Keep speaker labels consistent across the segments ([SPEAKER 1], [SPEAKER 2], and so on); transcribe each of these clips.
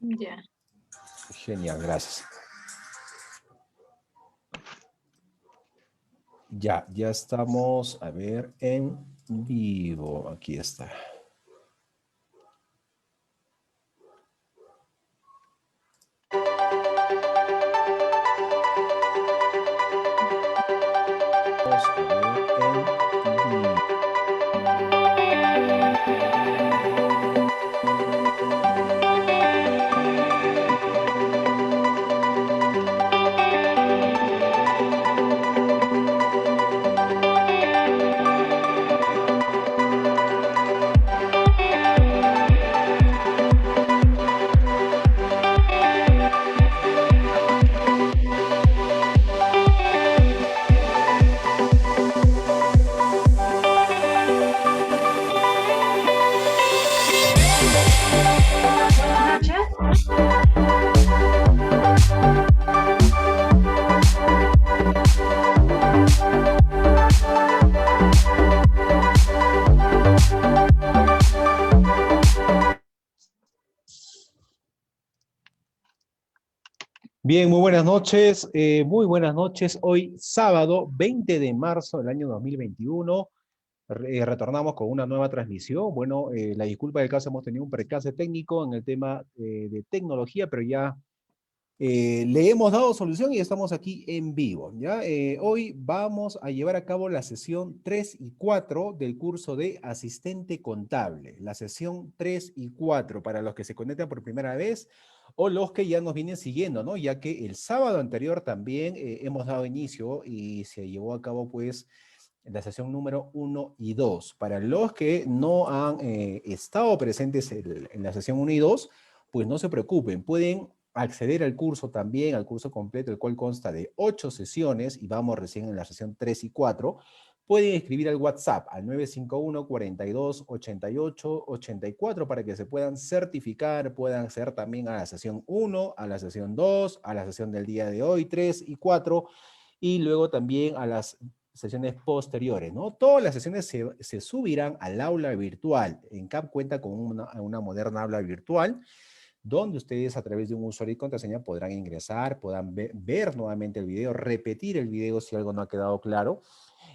[SPEAKER 1] Ya.
[SPEAKER 2] Genial, gracias. Ya estamos, a ver, en vivo. Aquí está. Vamos a ver en vivo.
[SPEAKER 1] Buenas noches.
[SPEAKER 2] Bien, muy buenas noches. Muy buenas noches. Hoy sábado 20 de marzo del año 2021. Retornamos con una nueva transmisión. Bueno, la disculpa del caso, hemos tenido un percance técnico en el tema de tecnología, pero ya le hemos dado solución y estamos aquí en vivo, ¿ya? Hoy vamos a llevar a cabo la sesión 3 y 4 del curso de asistente contable. La sesión 3 y 4 para los que se conectan por primera vez o los que ya nos vienen siguiendo, ¿no? Ya que el sábado anterior también hemos dado inicio y se llevó a cabo, pues, la sesión número 1 y 2. Para los que no han estado presentes en la sesión 1 y 2, pues no se preocupen, pueden acceder al curso también, al curso completo, el cual consta de 8 sesiones, y vamos recién en la sesión 3 y 4. Pueden escribir al WhatsApp al 951 42 88 84 para que se puedan certificar, puedan hacer también a la sesión 1, a la sesión 2, a la sesión del día de hoy, 3 y 4, y luego también a las sesiones posteriores, ¿no? Todas las sesiones se subirán al aula virtual. ENCAP cuenta con una moderna aula virtual, donde ustedes a través de un usuario y contraseña podrán ingresar, podrán ver nuevamente el video, repetir el video si algo no ha quedado claro,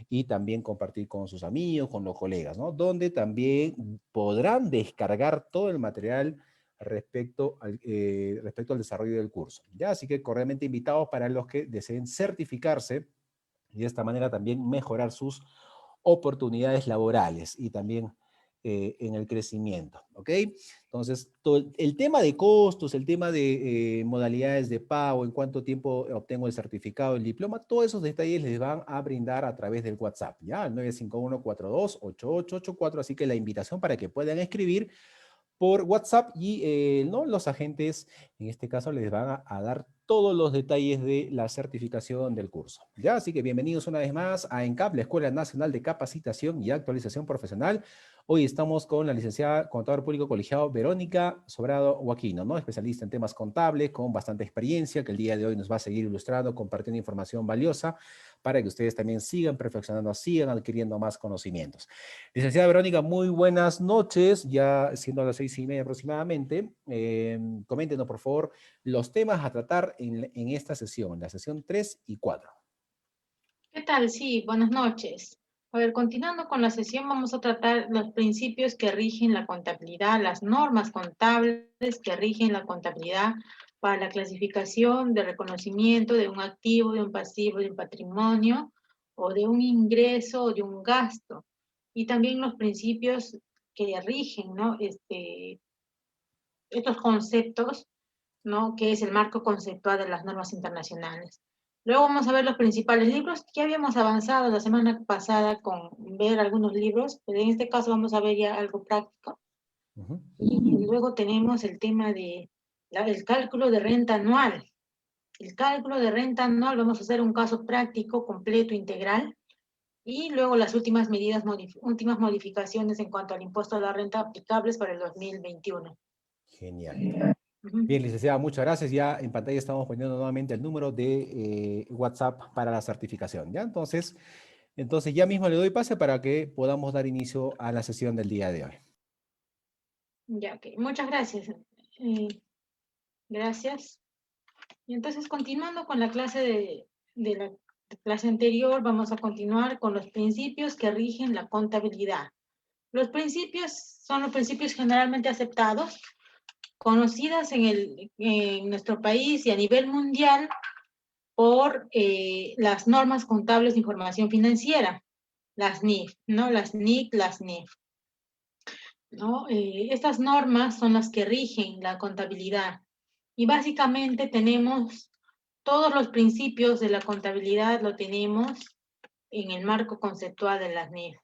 [SPEAKER 2] y también compartir con sus amigos, con los colegas, ¿no? Donde también podrán descargar todo el material respecto al desarrollo del curso, ¿ya? Así que cordialmente invitados para los que deseen certificarse y de esta manera también mejorar sus oportunidades laborales y también en el crecimiento, ¿ok? Entonces, el tema de costos, el tema de modalidades de pago, en cuánto tiempo obtengo el certificado, el diploma, todos esos detalles les van a brindar a través del WhatsApp, ¿ya? Al 951-42-8884, así que la invitación para que puedan escribir por WhatsApp y ¿no? Los agentes, en este caso, les van a dar todos los detalles de la certificación del curso. ¿Ya? Así que bienvenidos una vez más a ENCAP, la Escuela Nacional de Capacitación y Actualización Profesional. Hoy estamos con la licenciada Contador Público Colegiado Verónica Sobrado Joaquino, ¿no? Especialista en temas contables, con bastante experiencia, que el día de hoy nos va a seguir ilustrando, compartiendo información valiosa para que ustedes también sigan perfeccionando, sigan adquiriendo más conocimientos. Licenciada Verónica, muy buenas noches, ya siendo las 6:30 aproximadamente. Coméntenos, por favor, los temas a tratar en esta sesión, la sesión 3 y 4.
[SPEAKER 1] ¿Qué tal? Sí, buenas noches. A ver, continuando con la sesión, vamos a tratar los principios que rigen la contabilidad, las normas contables que rigen la contabilidad para la clasificación de reconocimiento de un activo, de un pasivo, de un patrimonio, o de un ingreso o de un gasto. Y también los principios que rigen, ¿no? Estos conceptos, ¿no? Que es el marco conceptual de las normas internacionales. Luego vamos a ver los principales libros. Ya habíamos avanzado la semana pasada con ver algunos libros, pero en este caso vamos a ver ya algo práctico. Y luego tenemos el tema de el cálculo de renta anual. El cálculo de renta anual, vamos a hacer un caso práctico, completo, integral. Y luego las últimas medidas, últimas modificaciones en cuanto al impuesto a la renta aplicables para el 2021.
[SPEAKER 2] Genial. Bien, licenciada, muchas gracias. Ya en pantalla estamos poniendo nuevamente el número de WhatsApp para la certificación, ¿ya? Entonces ya mismo le doy pase para que podamos dar inicio a la sesión del día de hoy.
[SPEAKER 1] Ya, ok. Muchas gracias. Gracias. Y entonces, continuando con la clase de la clase anterior, vamos a continuar con los principios que rigen la contabilidad. Los principios son los principios generalmente aceptados, conocidas en nuestro país y a nivel mundial por las normas contables de información financiera, las NIF, ¿no? Las NIC, las NIF, ¿no? Estas normas son las que rigen la contabilidad y básicamente tenemos todos los principios de la contabilidad, lo tenemos en el marco conceptual de las NIF,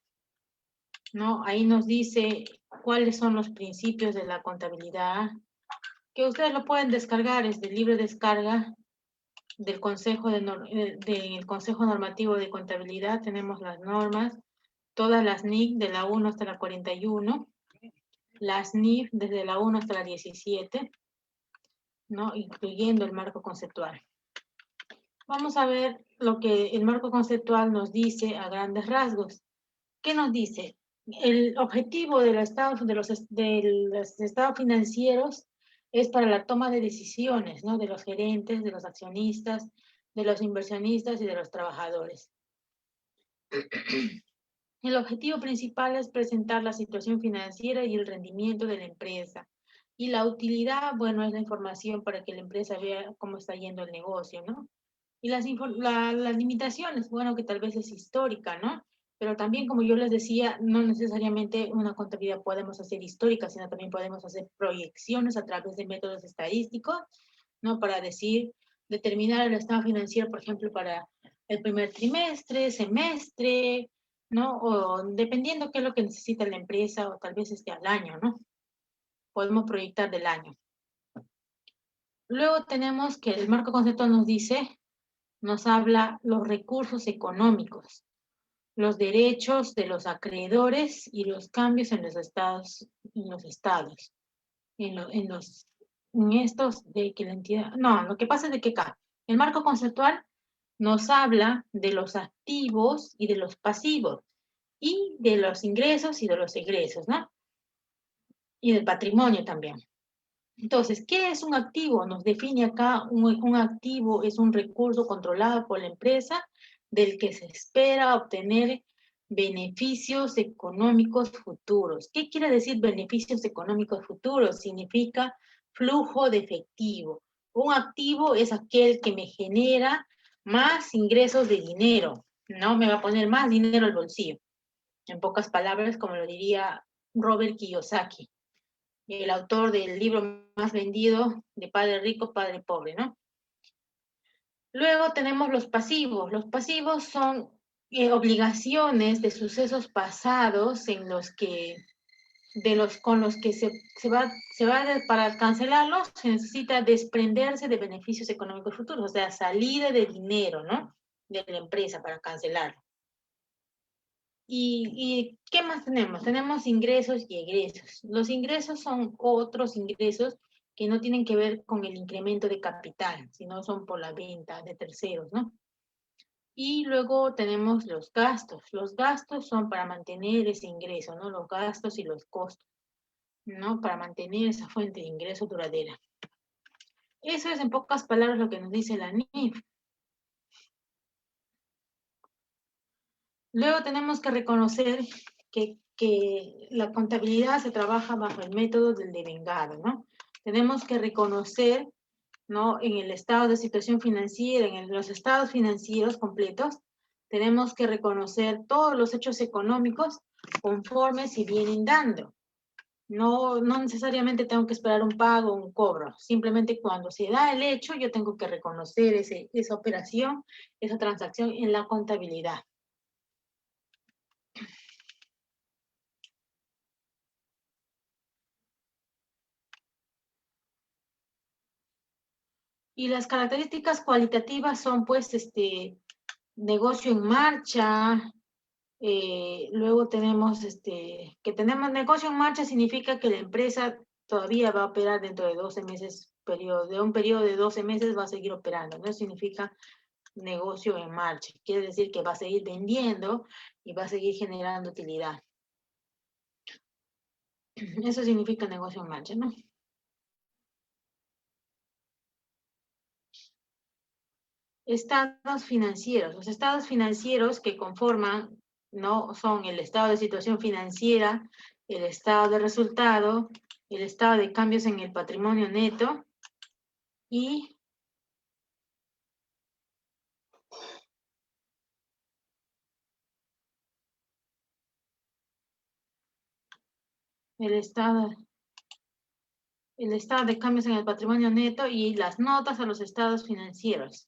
[SPEAKER 1] ¿no? Ahí nos dice cuáles son los principios de la contabilidad, que ustedes lo pueden descargar, es de libre descarga del del Consejo Normativo de Contabilidad. Tenemos las normas, todas las NIC de la 1 hasta la 41, las NIF desde la 1 hasta la 17, ¿no? Incluyendo el marco conceptual. Vamos a ver lo que el marco conceptual nos dice a grandes rasgos. ¿Qué nos dice? El objetivo de los estados financieros es para la toma de decisiones, ¿no? De los gerentes, de los accionistas, de los inversionistas y de los trabajadores. El objetivo principal es presentar la situación financiera y el rendimiento de la empresa. Y la utilidad, bueno, es la información para que la empresa vea cómo está yendo el negocio, ¿no? Y las limitaciones, bueno, que tal vez es histórica, ¿no? Pero también, como yo les decía, no necesariamente una contabilidad podemos hacer histórica, sino también podemos hacer proyecciones a través de métodos estadísticos, ¿no? Para determinar el estado financiero, por ejemplo, para el primer trimestre, semestre, ¿no? O dependiendo qué es lo que necesita la empresa, o tal vez al año, ¿no? Podemos proyectar del año. Luego tenemos que el marco conceptual nos habla los recursos económicos, los derechos de los acreedores y los cambios en los estados, en estos de que la entidad, no, lo que pasa es de que acá, el marco conceptual nos habla de los activos y de los pasivos, y de los ingresos y de los egresos, ¿no? Y del patrimonio también. Entonces, ¿qué es un activo? Nos define acá, un activo es un recurso controlado por la empresa del que se espera obtener beneficios económicos futuros. ¿Qué quiere decir beneficios económicos futuros? Significa flujo de efectivo. Un activo es aquel que me genera más ingresos de dinero, ¿no? Me va a poner más dinero al bolsillo. En pocas palabras, como lo diría Robert Kiyosaki, el autor del libro más vendido de Padre Rico, Padre Pobre, ¿no? Luego tenemos los pasivos. Los pasivos son obligaciones de sucesos pasados con los que para cancelarlos se necesita desprenderse de beneficios económicos futuros, o sea, salida de dinero, ¿no? De la empresa para cancelarlo. ¿Y qué más tenemos? Tenemos ingresos y egresos. Los ingresos son otros ingresos que no tienen que ver con el incremento de capital, sino son por la venta de terceros, ¿no? Y luego tenemos los gastos. Los gastos son para mantener ese ingreso, ¿no? Los gastos y los costos, ¿no? Para mantener esa fuente de ingreso duradera. Eso es en pocas palabras lo que nos dice la NIF. Luego tenemos que reconocer que la contabilidad se trabaja bajo el método del devengado, ¿no? Tenemos que reconocer, ¿no? En el estado de situación financiera, los estados financieros completos, tenemos que reconocer todos los hechos económicos conforme se vienen dando. No necesariamente tengo que esperar un pago o un cobro, simplemente cuando se da el hecho, yo tengo que reconocer esa operación, esa transacción en la contabilidad. Y las características cualitativas son, pues, negocio en marcha. Luego tenemos, que tenemos negocio en marcha significa que la empresa todavía va a operar dentro de 12 meses, de un periodo de 12 meses va a seguir operando, ¿no? Significa negocio en marcha. Quiere decir que va a seguir vendiendo y va a seguir generando utilidad. Eso significa negocio en marcha, ¿no? Estados financieros. Los estados financieros que conforman, ¿no? Son el estado de situación financiera, el estado de resultado, el estado de cambios en el patrimonio neto y el estado, el estado de cambios en el patrimonio neto y las notas a los estados financieros.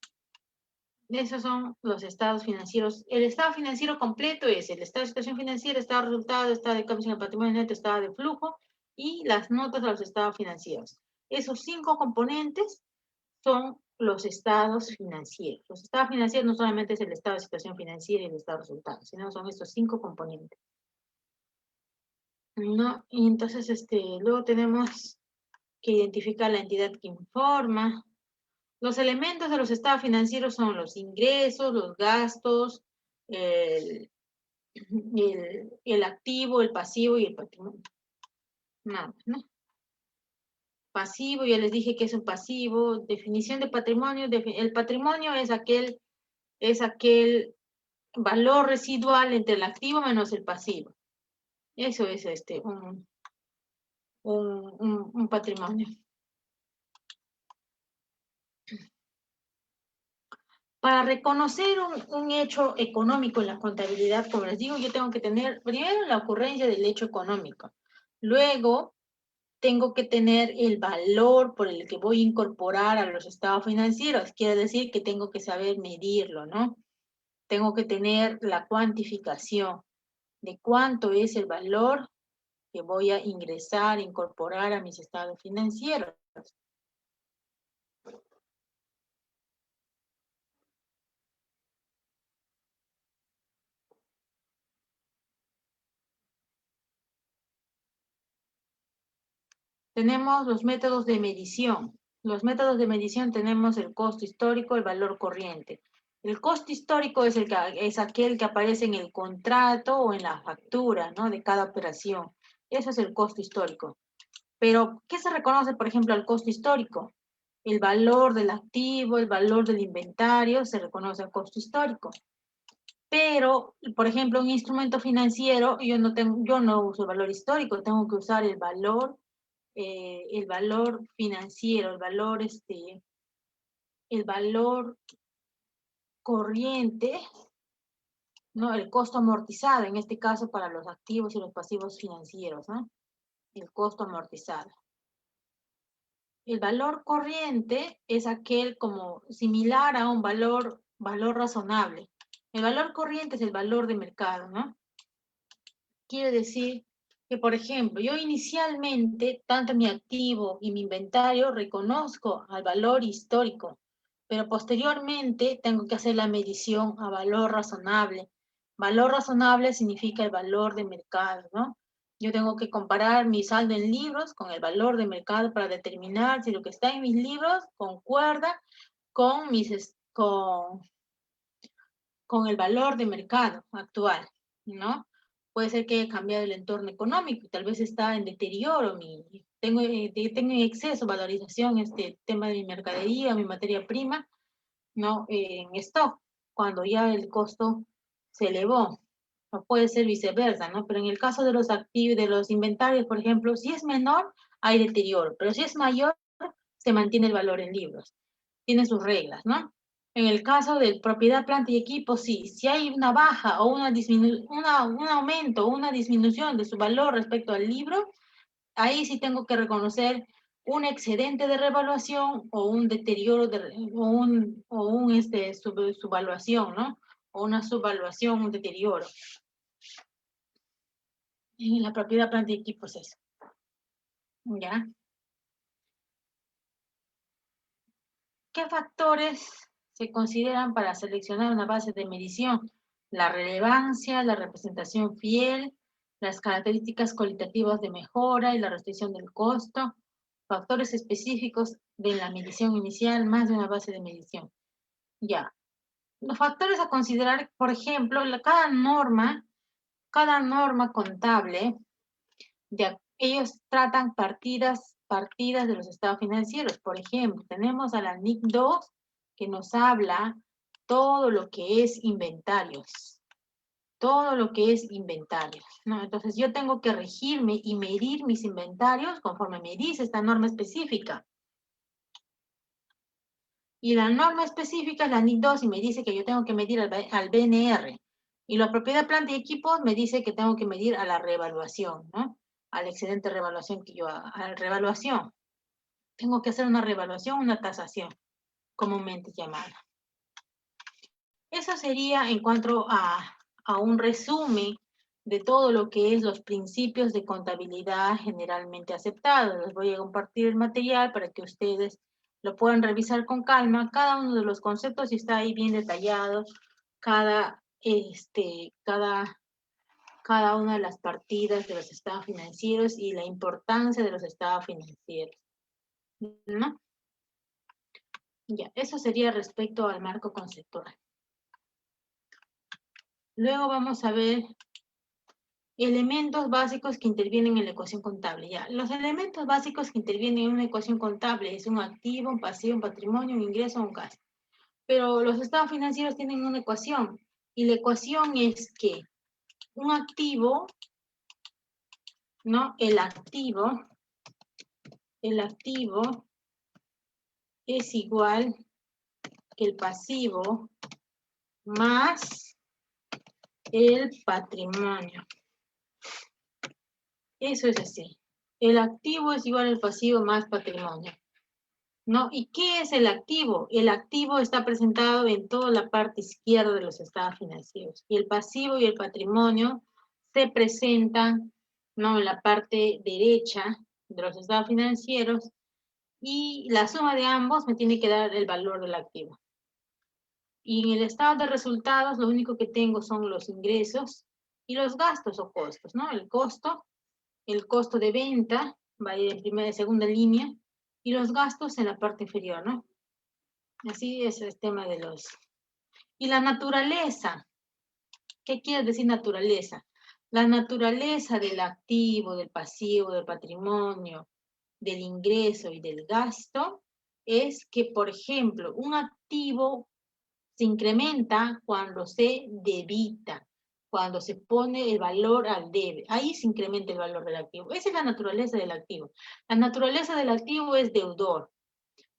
[SPEAKER 1] Esos son los estados financieros. El estado financiero completo es el estado de situación financiera, estado de resultado, estado de cambios en el patrimonio neto, estado de flujo y las notas a los estados financieros. Esos 5 componentes son los estados financieros. Los estados financieros no solamente es el estado de situación financiera y el estado de resultados, sino son estos 5 componentes. ¿No? Y entonces, luego tenemos que identificar la entidad que informa. Los elementos de los estados financieros son los ingresos, los gastos, el, el activo, el pasivo y el patrimonio. Nada, ¿no? Pasivo, ya les dije que es un pasivo. Definición de patrimonio. El patrimonio es aquel valor residual entre el activo menos el pasivo. Eso es un patrimonio. Para reconocer un hecho económico en la contabilidad, como les digo, yo tengo que tener primero la ocurrencia del hecho económico. Luego, tengo que tener el valor por el que voy a incorporar a los estados financieros. Quiere decir que tengo que saber medirlo, ¿no? Tengo que tener la cuantificación de cuánto es el valor que voy a ingresar, incorporar a mis estados financieros. Tenemos los métodos de medición. Los métodos de medición tenemos el costo histórico, el valor corriente. El costo histórico es, es aquel que aparece en el contrato o en la factura, ¿no? De cada operación. Eso es el costo histórico. Pero, ¿qué se reconoce, por ejemplo, al costo histórico? El valor del activo, el valor del inventario, se reconoce al costo histórico. Pero, por ejemplo, un instrumento financiero, yo no uso el valor histórico, tengo que usar el valor financiero, el valor corriente, ¿no? El costo amortizado, en este caso para los activos y los pasivos financieros, ¿no? El costo amortizado. El valor corriente es aquel como similar a un valor razonable. El valor corriente es el valor de mercado, ¿no? Quiere decir que, por ejemplo, yo inicialmente, tanto mi activo y mi inventario, reconozco al valor histórico, pero posteriormente tengo que hacer la medición a valor razonable. Valor razonable significa el valor de mercado, ¿no? Yo tengo que comparar mi saldo en libros con el valor de mercado para determinar si lo que está en mis libros concuerda con, con el valor de mercado actual, ¿no? Puede ser que haya cambiado el entorno económico, tal vez está en deterioro, tengo en exceso valorización este tema de mi mercadería, mi materia prima, ¿no? En stock, cuando ya el costo se elevó, o puede ser viceversa, ¿no? Pero en el caso de los activos, de los inventarios, por ejemplo, si es menor, hay deterioro, pero si es mayor, se mantiene el valor en libros. Tiene sus reglas, ¿no? En el caso de propiedad, planta y equipo, sí. Si hay una baja o un aumento o una disminución de su valor respecto al libro, ahí sí tengo que reconocer un excedente de revaluación o un deterioro subvaluación, ¿no? O una subvaluación, un deterioro. En la propiedad, planta y equipo es eso. ¿Ya? ¿Qué factores se consideran para seleccionar una base de medición? La relevancia, la representación fiel, las características cualitativas de mejora y la restricción del costo, factores específicos de la medición inicial, más de una base de medición. Ya. Los factores a considerar, por ejemplo, cada norma contable, ellos tratan partidas de los estados financieros. Por ejemplo, tenemos a la NIC 2, que nos habla todo lo que es inventarios. Todo lo que es inventarios, ¿no? Entonces yo tengo que regirme y medir mis inventarios conforme me dice esta norma específica. Y la norma específica es la NIC 2 y me dice que yo tengo que medir al BNR. Y la propiedad planta y equipos me dice que tengo que medir a la reevaluación, ¿no? Al excedente de reevaluación que yo haga. A la reevaluación. Tengo que hacer una reevaluación, una tasación, comúnmente llamada. Eso sería en cuanto a un resumen de todo lo que es los principios de contabilidad generalmente aceptados. Les voy a compartir el material para que ustedes lo puedan revisar con calma. Cada uno de los conceptos está ahí bien detallado, cada una de las partidas de los estados financieros y la importancia de los estados financieros, ¿no? Ya, eso sería respecto al marco conceptual. Luego vamos a ver elementos básicos que intervienen en la ecuación contable. Ya, los elementos básicos que intervienen en una ecuación contable es un activo, un pasivo, un patrimonio, un ingreso, un gasto. Pero los estados financieros tienen una ecuación y la ecuación es que un activo, ¿no? El activo es igual que el pasivo más el patrimonio. Eso es así. El activo es igual al pasivo más patrimonio, ¿no? ¿Y qué es el activo? El activo está presentado en toda la parte izquierda de los estados financieros. Y el pasivo y el patrimonio se presentan, ¿no? En la parte derecha de los estados financieros. Y la suma de ambos me tiene que dar el valor del activo. Y en el estado de resultados, lo único que tengo son los ingresos y los gastos o costos, ¿no? El costo de venta va a ir en primera y segunda línea, y los gastos en la parte inferior, ¿no? Así es el tema de los... Y la naturaleza, ¿qué quiere decir naturaleza? La naturaleza del activo, del pasivo, del patrimonio, del ingreso y del gasto es que, por ejemplo, un activo se incrementa cuando se debita, cuando se pone el valor al debe. Ahí se incrementa el valor del activo. Esa es la naturaleza del activo. La naturaleza del activo es deudor.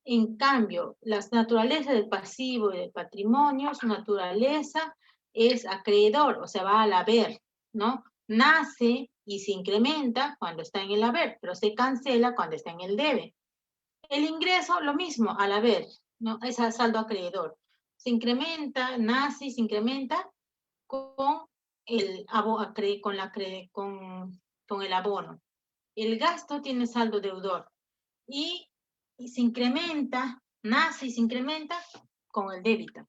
[SPEAKER 1] En cambio, la naturaleza del pasivo y del patrimonio, su naturaleza es acreedor, o sea, va al haber, ¿no? Nace y se incrementa cuando está en el haber, pero se cancela cuando está en el debe. El ingreso, lo mismo, al haber, ¿no? Es al saldo acreedor. Se incrementa, nace y se incrementa con el abono. El gasto tiene saldo deudor y se incrementa, nace y se incrementa con el débito.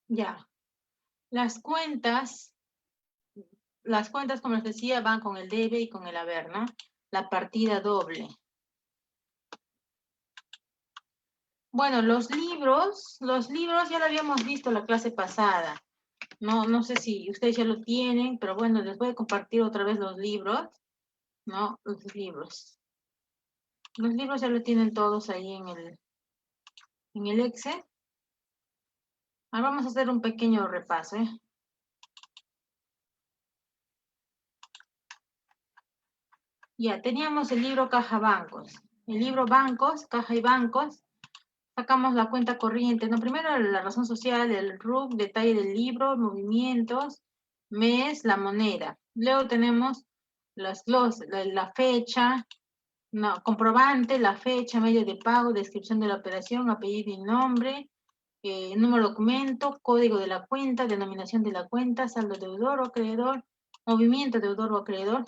[SPEAKER 1] Ya, las cuentas, como les decía, van con el debe y con el haber, ¿no? La partida doble. Bueno, los libros ya lo habíamos visto la clase pasada. No sé si ustedes ya lo tienen, pero bueno, les voy a compartir otra vez los libros, ¿no? Los libros. Los libros ya lo tienen todos ahí en el Excel. Ahora vamos a hacer un pequeño repaso, ¿eh? Ya, teníamos el libro Caja Bancos. El libro Bancos, Caja y Bancos. Sacamos la cuenta corriente, ¿no? Primero la razón social, el RUC, detalle del libro, movimientos, mes, la moneda. Luego tenemos la fecha, no, comprobante, la fecha, medio de pago, descripción de la operación, apellido y nombre, número de documento, código de la cuenta, denominación de la cuenta, saldo deudor o acreedor, movimiento deudor o acreedor,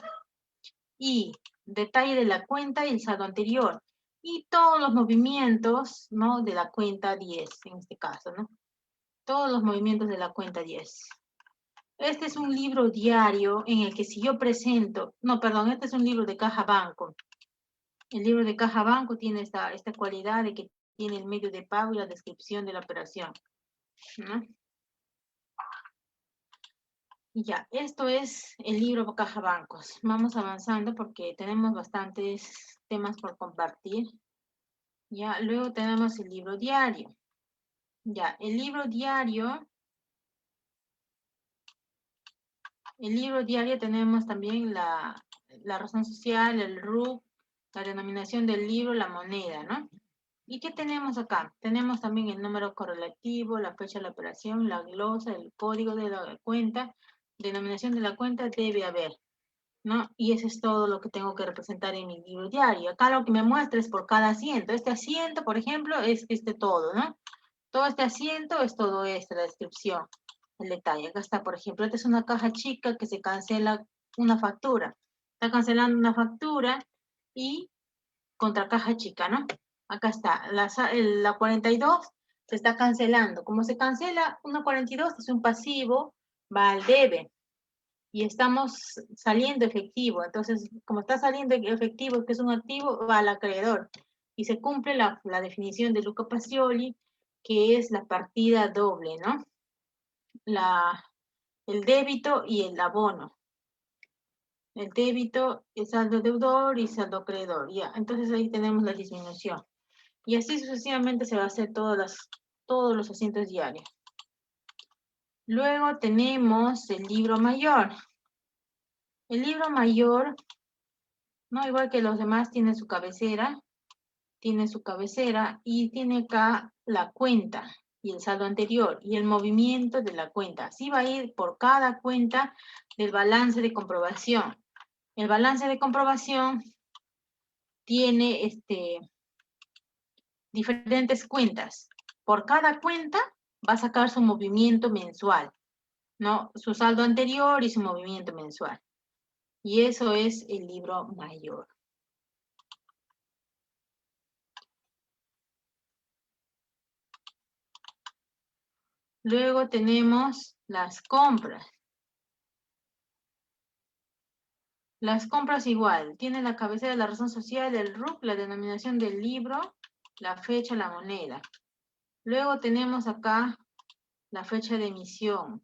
[SPEAKER 1] y detalle de la cuenta y el saldo anterior. Y todos los movimientos, ¿no? De la cuenta 10, en este caso, ¿no? Todos los movimientos de la cuenta 10. Este es un libro diario en el que si yo presento, no, perdón, este es un libro de Caja Banco. El libro de Caja Banco tiene esta cualidad de que tiene el medio de pago y la descripción de la operación. ¿no? Ya, esto es el libro Caja Bancos. Vamos avanzando porque tenemos bastantes temas por compartir. Ya, luego tenemos el libro diario. Ya, el libro diario tenemos también la razón social, el RUC, la denominación del libro, la moneda, ¿no? ¿Y qué tenemos acá? Tenemos también el número correlativo, la fecha de la operación, la glosa, el código de la cuenta, denominación de la cuenta debe haber, ¿no? Y eso es todo lo que tengo que representar en mi libro diario. Acá lo que me muestra es por cada asiento. Este asiento, por ejemplo, es todo, ¿no? Todo este asiento es todo esto, la descripción, el detalle. Acá está, por ejemplo, esta es una caja chica que se cancela una factura. Está cancelando una factura y contra caja chica, ¿no? Acá está, la 42 se está cancelando. Como se cancela una 42, es un pasivo, va al debe. Y estamos saliendo efectivo. Entonces, como está saliendo efectivo, que es un activo, va al acreedor. Y se cumple la definición de Luca Pacioli, que es la partida doble, ¿no? El débito y el abono. El débito, el saldo deudor y saldo acreedor. Ya, entonces ahí tenemos la disminución. Y así sucesivamente se va a hacer todos los asientos diarios. Luego tenemos el libro mayor. El libro mayor, no igual que los demás, tiene su cabecera y tiene acá la cuenta y el saldo anterior y el movimiento de la cuenta. Así va a ir por cada cuenta del balance de comprobación. El balance de comprobación tiene diferentes cuentas. Por cada cuenta va a sacar su movimiento mensual, ¿no? Su saldo anterior y su movimiento mensual. Y eso es el libro mayor. Luego tenemos las compras. Las compras igual, tiene la cabecera de la razón social, el RUC, la denominación del libro, la fecha, la moneda. Luego tenemos acá la fecha de emisión,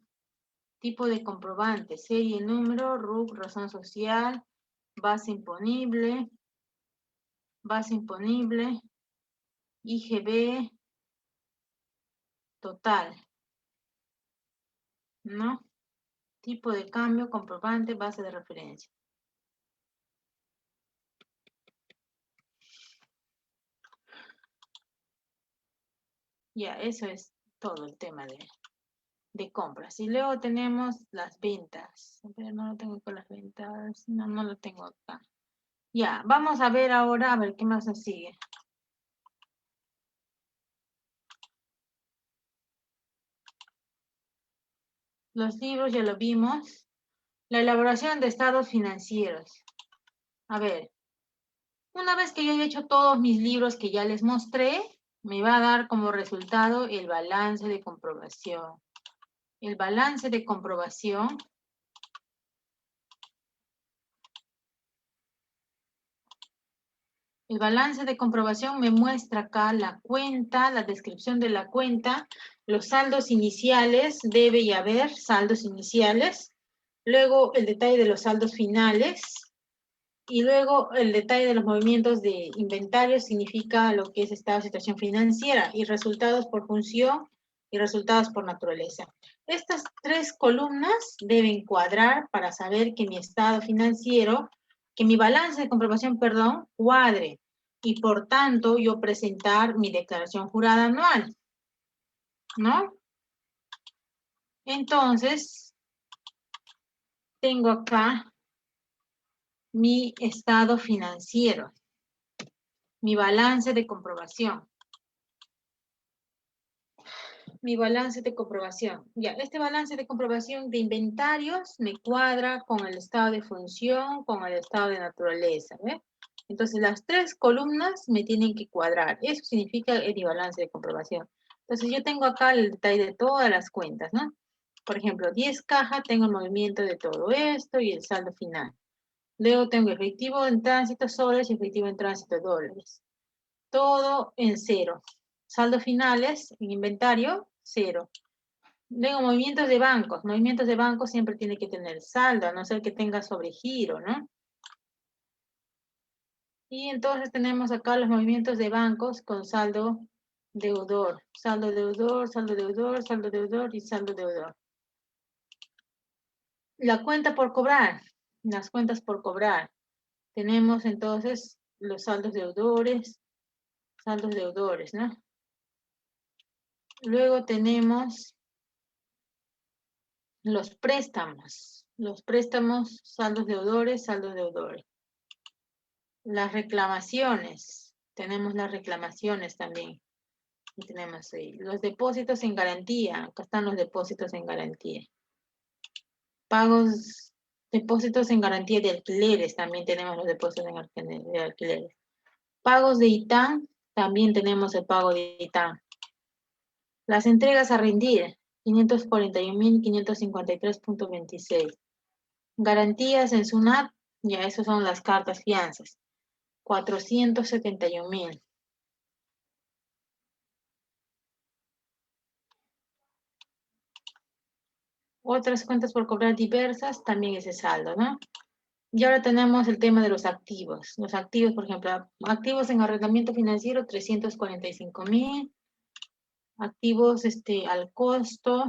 [SPEAKER 1] tipo de comprobante, serie, número, RUC, razón social, base imponible, IGB, total, ¿no? Tipo de cambio, comprobante, base de referencia. Ya, eso es todo el tema de compras. Y luego tenemos las ventas. Pero no lo tengo con las ventas. No lo tengo acá. Ya, vamos a ver ahora, a ver qué más nos sigue. Los libros ya lo vimos. La elaboración de estados financieros. A ver, una vez que yo haya hecho todos mis libros que ya les mostré, me va a dar como resultado el balance de comprobación. El balance de comprobación me muestra acá la cuenta, la descripción de la cuenta, los saldos iniciales, debe y haber saldos iniciales, luego el detalle de los saldos finales, y luego el detalle de los movimientos de inventario significa lo que es estado de situación financiera, y resultados por función y resultados por naturaleza. Estas tres columnas deben cuadrar para saber que mi estado financiero, que mi balance de comprobación, perdón, cuadre, y por tanto yo presentar mi declaración jurada anual, ¿no? Entonces, tengo acá mi estado financiero, mi balance de comprobación. Mi balance de comprobación. Ya, este balance de comprobación de inventarios me cuadra con el estado de función, con el estado de naturaleza, ¿ve? Entonces, las tres columnas me tienen que cuadrar. Eso significa mi balance de comprobación. Entonces, yo tengo acá el detalle de todas las cuentas, ¿no? Por ejemplo, 10 cajas, tengo el movimiento de todo esto y el saldo final. Luego tengo efectivo en tránsito soles y efectivo en tránsito dólares. Todo en cero. Saldo finales en inventario, 0. Luego, movimientos de bancos. Movimientos de bancos siempre tiene que tener saldo, a no ser que tenga sobregiro, ¿no? Y entonces tenemos acá los movimientos de bancos con saldo deudor. Saldo deudor, saldo deudor, saldo deudor y saldo deudor. La cuenta por cobrar. Las cuentas por cobrar. Tenemos entonces los saldos deudores, ¿no? Luego tenemos los préstamos. Los préstamos, saldos deudores, saldos deudores. Las reclamaciones. Tenemos las reclamaciones también. Y tenemos ahí los depósitos en garantía. Acá están los depósitos en garantía. Pagos, depósitos en garantía de alquileres. También tenemos los depósitos de alquileres. Pagos de ITAN. También tenemos el pago de ITAN. Las entregas a rendir. 541.553.26. Garantías en SUNAT. Ya, esas son las cartas fianzas. 471.000. Otras cuentas por cobrar diversas, también ese saldo, ¿no? Y ahora tenemos el tema de los activos. Los activos, por ejemplo, activos en arrendamiento financiero, 345.000. Activos al costo,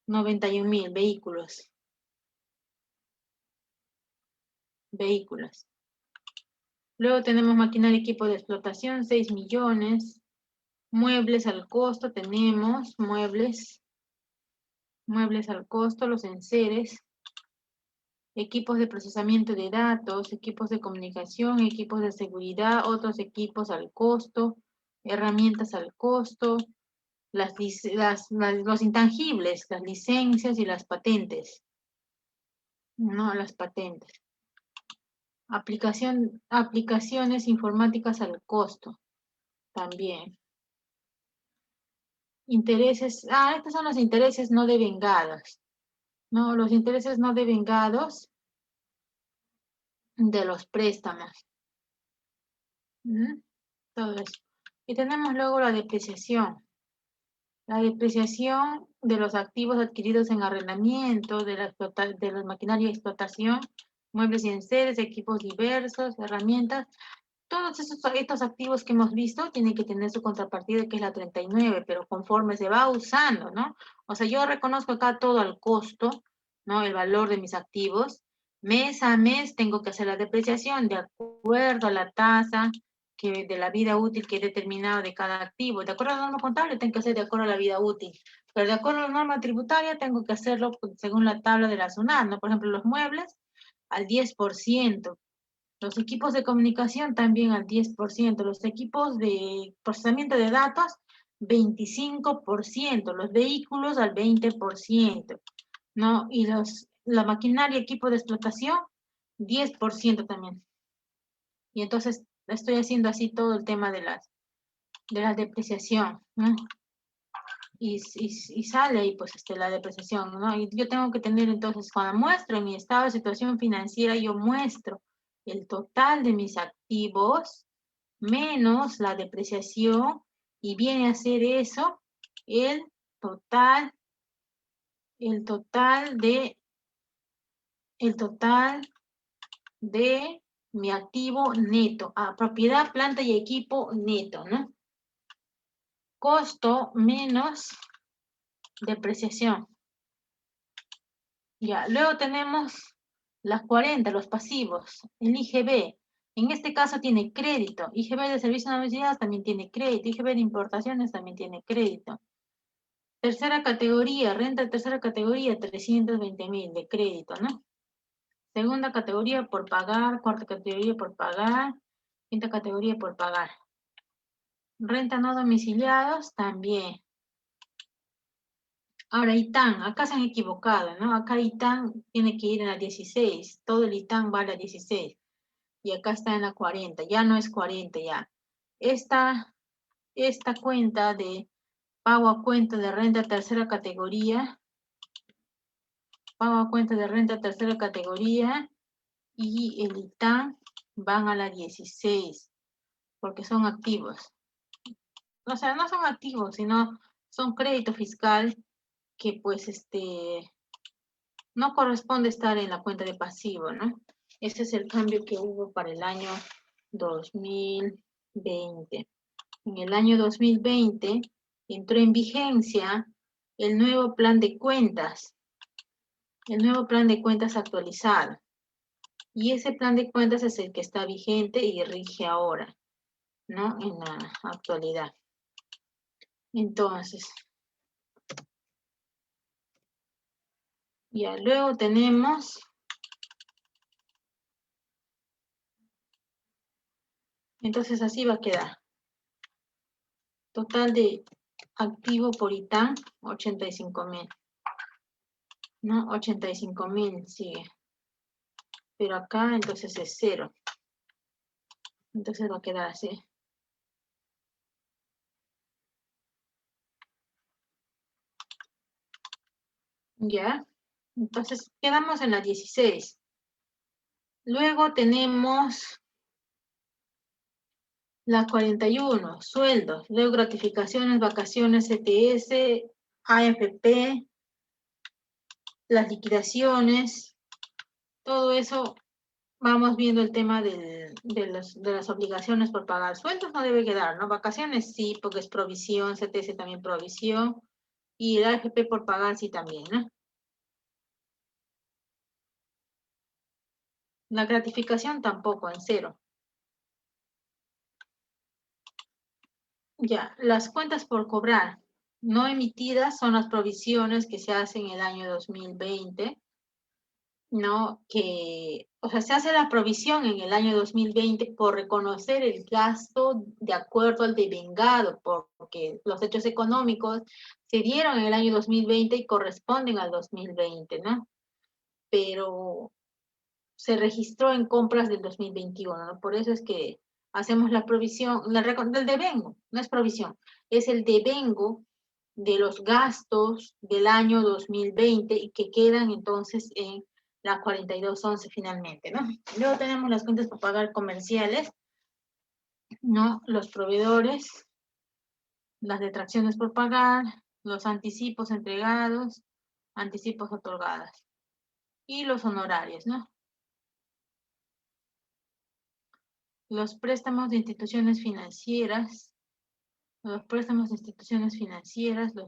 [SPEAKER 1] 91.000. Vehículos. Vehículos. Luego tenemos maquinaria y equipo de explotación, 6 millones. Muebles al costo, tenemos muebles al costo, los enseres. Equipos de procesamiento de datos, equipos de comunicación, equipos de seguridad, otros equipos al costo, herramientas al costo, los intangibles, las licencias y las patentes. No, las patentes. Aplicaciones informáticas al costo, también. Intereses, estos son los intereses no devengados. No, los intereses no devengados de los préstamos. Todo eso. Y tenemos luego la depreciación. La depreciación de los activos adquiridos en arrendamiento, de la maquinaria de explotación, muebles y enseres, equipos diversos, herramientas. Todos estos activos que hemos visto tienen que tener su contrapartida, que es la 39, pero conforme se va usando, ¿no? O sea, yo reconozco acá todo el costo, ¿no? El valor de mis activos. Mes a mes tengo que hacer la depreciación de acuerdo a la tasa de la vida útil que he determinado de cada activo. De acuerdo a la norma contable, tengo que hacer de acuerdo a la vida útil. Pero de acuerdo a la norma tributaria, tengo que hacerlo según la tabla de la SUNAT, ¿no? Por ejemplo, los muebles al 10%. Los equipos de comunicación también al 10%, los equipos de procesamiento de datos 25%, los vehículos al 20%, ¿no? Y la maquinaria, equipo de explotación 10% también. Y entonces estoy haciendo así todo el tema de la depreciación, ¿no? Y sale ahí pues la depreciación, ¿no? Y yo tengo que tener entonces, cuando muestro en mi estado de situación financiera, yo muestro el total de mis activos menos la depreciación, y viene a ser eso el total de mi activo neto, propiedad, planta y equipo neto, ¿no? Costo menos depreciación. Ya, luego tenemos las 40, los pasivos, el IGB. En este caso tiene crédito. IGB de servicios no domiciliados también tiene crédito. IGB de importaciones también tiene crédito. Tercera categoría, renta de tercera categoría, 320.000 de crédito, ¿no? Segunda categoría por pagar, cuarta categoría por pagar, quinta categoría por pagar. Renta no domiciliados también. Ahora, ITAN, acá se han equivocado, ¿no? Acá ITAN tiene que ir en la 16, todo el ITAN va a la 16, y acá está en la 40, ya no es 40 ya. Esta cuenta de pago a cuenta de renta tercera categoría, y el ITAN van a la 16, porque son activos. O sea, no son activos, sino son crédito fiscal que pues no corresponde estar en la cuenta de pasivo, ¿no? Ese es el cambio que hubo para el año 2020. En el año 2020 entró en vigencia el nuevo plan de cuentas, actualizado. Y ese plan de cuentas es el que está vigente y rige ahora, ¿no? En la actualidad. Entonces, ya luego tenemos, entonces así va a quedar. Total de activo por ITAM, 85.000. ¿No? 85.000 sigue. Pero acá entonces es 0. Entonces va a quedar así. ¿Ya? Entonces quedamos en la 16. Luego tenemos la 41, sueldos. Luego gratificaciones, vacaciones, CTS, AFP, las liquidaciones. Todo eso vamos viendo el tema de las obligaciones por pagar. Sueldos no debe quedar, ¿no? Vacaciones sí, porque es provisión, CTS también provisión. Y el AFP por pagar sí también, ¿no? La gratificación tampoco, en 0. Ya, las cuentas por cobrar no emitidas son las provisiones que se hacen en el año 2020, ¿no? O sea, se hace la provisión en el año 2020 por reconocer el gasto de acuerdo al devengado, porque los hechos económicos se dieron en el año 2020 y corresponden al 2020, ¿no? Pero se registró en compras del 2021, ¿no? Por eso es que hacemos la provisión, del devengo, no es provisión, es el devengo de los gastos del año 2020 y que quedan entonces en la 4211 finalmente, ¿no? Luego tenemos las cuentas por pagar comerciales, ¿no? Los proveedores, las detracciones por pagar, los anticipos entregados, anticipos otorgados y los honorarios, ¿no? Los préstamos de instituciones financieras, los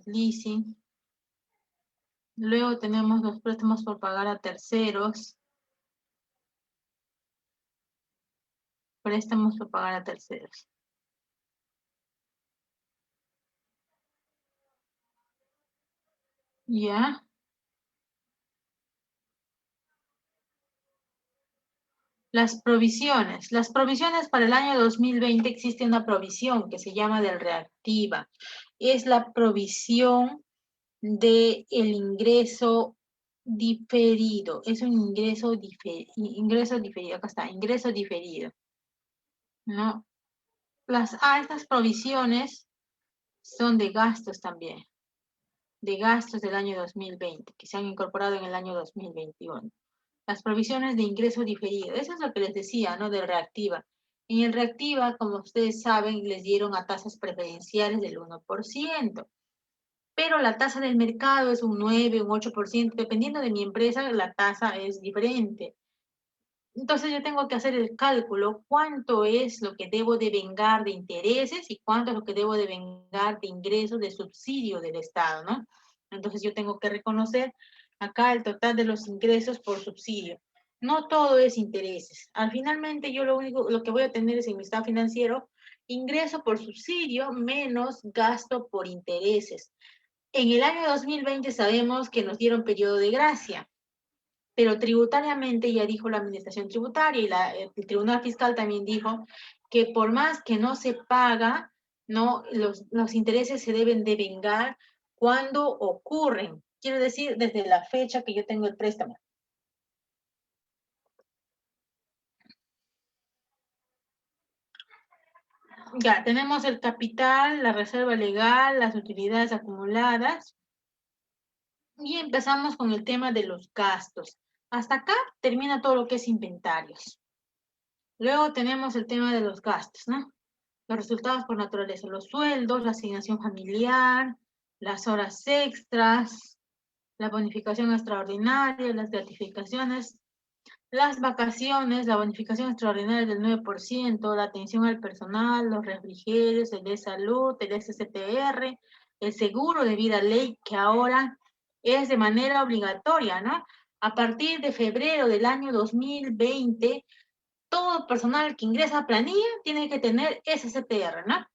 [SPEAKER 1] leasing. Luego tenemos los préstamos por pagar a terceros. Préstamos por pagar a terceros. ¿Ya? Las provisiones. Las provisiones para el año 2020 existe una provisión que se llama del reactiva. Es la provisión del ingreso diferido. Es un ingreso diferido. Acá está, ingreso diferido. ¿No? Estas provisiones son de gastos también. De gastos del año 2020, que se han incorporado en el año 2021. Las provisiones de ingreso diferido, eso es lo que les decía, ¿no? De reactiva. En el reactiva, como ustedes saben, les dieron a tasas preferenciales del 1%, pero la tasa del mercado es un 9, un 8%, dependiendo de mi empresa, la tasa es diferente. Entonces yo tengo que hacer el cálculo, cuánto es lo que debo de vengar de intereses y cuánto es lo que debo de vengar de ingresos de subsidio del Estado, ¿no? Entonces yo tengo que reconocer acá el total de los ingresos por subsidio. No todo es intereses. Finalmente yo lo que voy a tener es en mi estado financiero, ingreso por subsidio menos gasto por intereses. En el año 2020 sabemos que nos dieron periodo de gracia, pero tributariamente ya dijo la administración tributaria y el Tribunal Fiscal también dijo que por más que no se paga, ¿no? Los intereses se deben devengar cuando ocurren. Quiero decir, desde la fecha que yo tengo el préstamo. Ya, tenemos el capital, la reserva legal, las utilidades acumuladas. Y empezamos con el tema de los gastos. Hasta acá termina todo lo que es inventarios. Luego tenemos el tema de los gastos, ¿no? Los resultados por naturaleza, los sueldos, la asignación familiar, las horas extras, la bonificación extraordinaria, las gratificaciones, las vacaciones, la bonificación extraordinaria del 9%, la atención al personal, los refrigerios, el de salud, el SSTR, el seguro de vida ley, que ahora es de manera obligatoria, ¿no? A partir de febrero del año 2020, todo personal que ingresa a planilla tiene que tener SSTR, ¿no?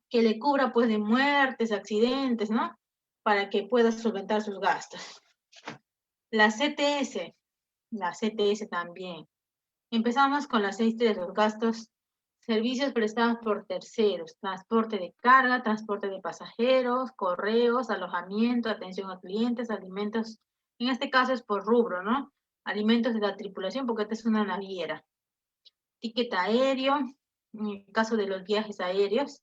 [SPEAKER 1] Que le cubra, pues, de muertes, accidentes, ¿no? Para que pueda solventar sus gastos. La CTS también. Empezamos con las 6 de los gastos: servicios prestados por terceros, transporte de carga, transporte de pasajeros, correos, alojamiento, atención a clientes, alimentos, en este caso es por rubro, ¿no? Alimentos de la tripulación, porque esta es una naviera. Ticket aéreo, en el caso de los viajes aéreos.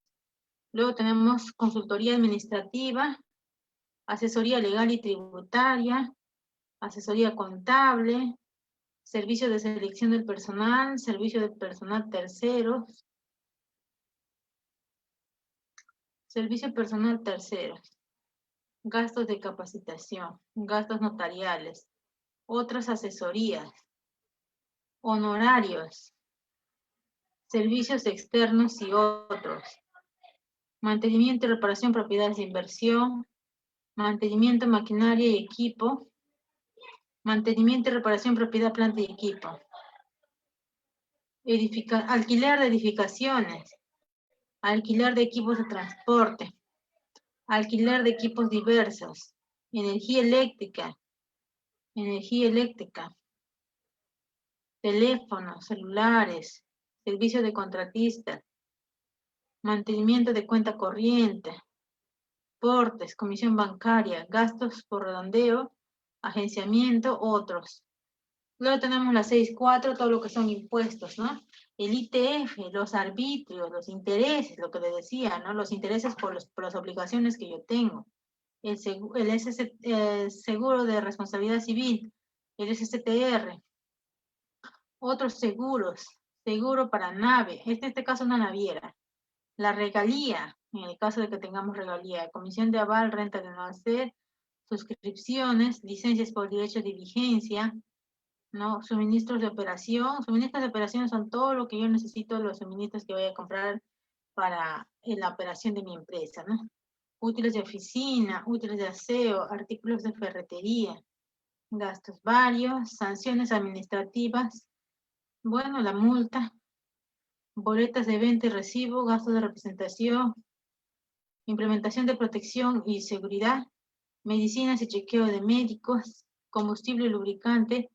[SPEAKER 1] Luego tenemos consultoría administrativa, asesoría legal y tributaria, asesoría contable, servicio de selección del personal, servicio de personal terceros, servicio personal terceros, gastos de capacitación, gastos notariales, otras asesorías, honorarios, servicios externos y otros, mantenimiento y reparación, propiedades de inversión, mantenimiento, maquinaria y equipo, mantenimiento y reparación, propiedad, planta y equipo, alquiler de edificaciones, alquiler de equipos de transporte, alquiler de equipos diversos, energía eléctrica, teléfonos, celulares, servicio de contratista, mantenimiento de cuenta corriente, portes, comisión bancaria, gastos por redondeo, agenciamiento, otros. Luego tenemos la 6.4, todo lo que son impuestos, ¿no? El ITF, los arbitrios, los intereses, lo que le decía, ¿no? Los intereses por las obligaciones que yo tengo. El seguro de responsabilidad civil, el SSTR, otros seguros, seguro para nave, en este caso una naviera, la regalía, en el caso de que tengamos regalía, comisión de aval, renta de no hacer, suscripciones, licencias por derecho de vigencia, ¿no? Suministros de operación son todo lo que yo necesito, los suministros que voy a comprar para la operación de mi empresa, ¿no? Útiles de oficina, útiles de aseo, artículos de ferretería, gastos varios, sanciones administrativas, bueno, la multa, boletas de venta y recibo, gastos de representación, implementación de protección y seguridad, medicinas y chequeo de médicos, combustible y lubricante,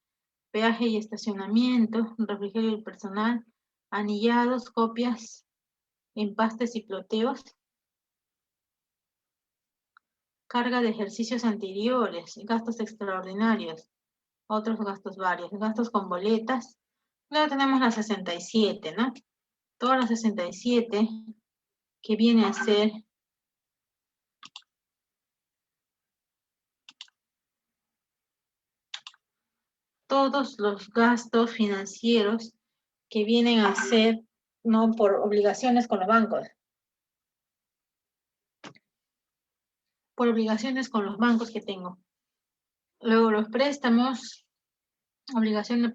[SPEAKER 1] peaje y estacionamiento, refrigerio y personal, anillados, copias, empastes y ploteos, carga de ejercicios anteriores, gastos extraordinarios, otros gastos varios, gastos con boletas. Luego tenemos la 67, ¿no? Toda la 67, que viene a ser todos los gastos financieros que vienen a ser, ¿no? Por obligaciones con los bancos. Por obligaciones con los bancos que tengo. Luego los préstamos,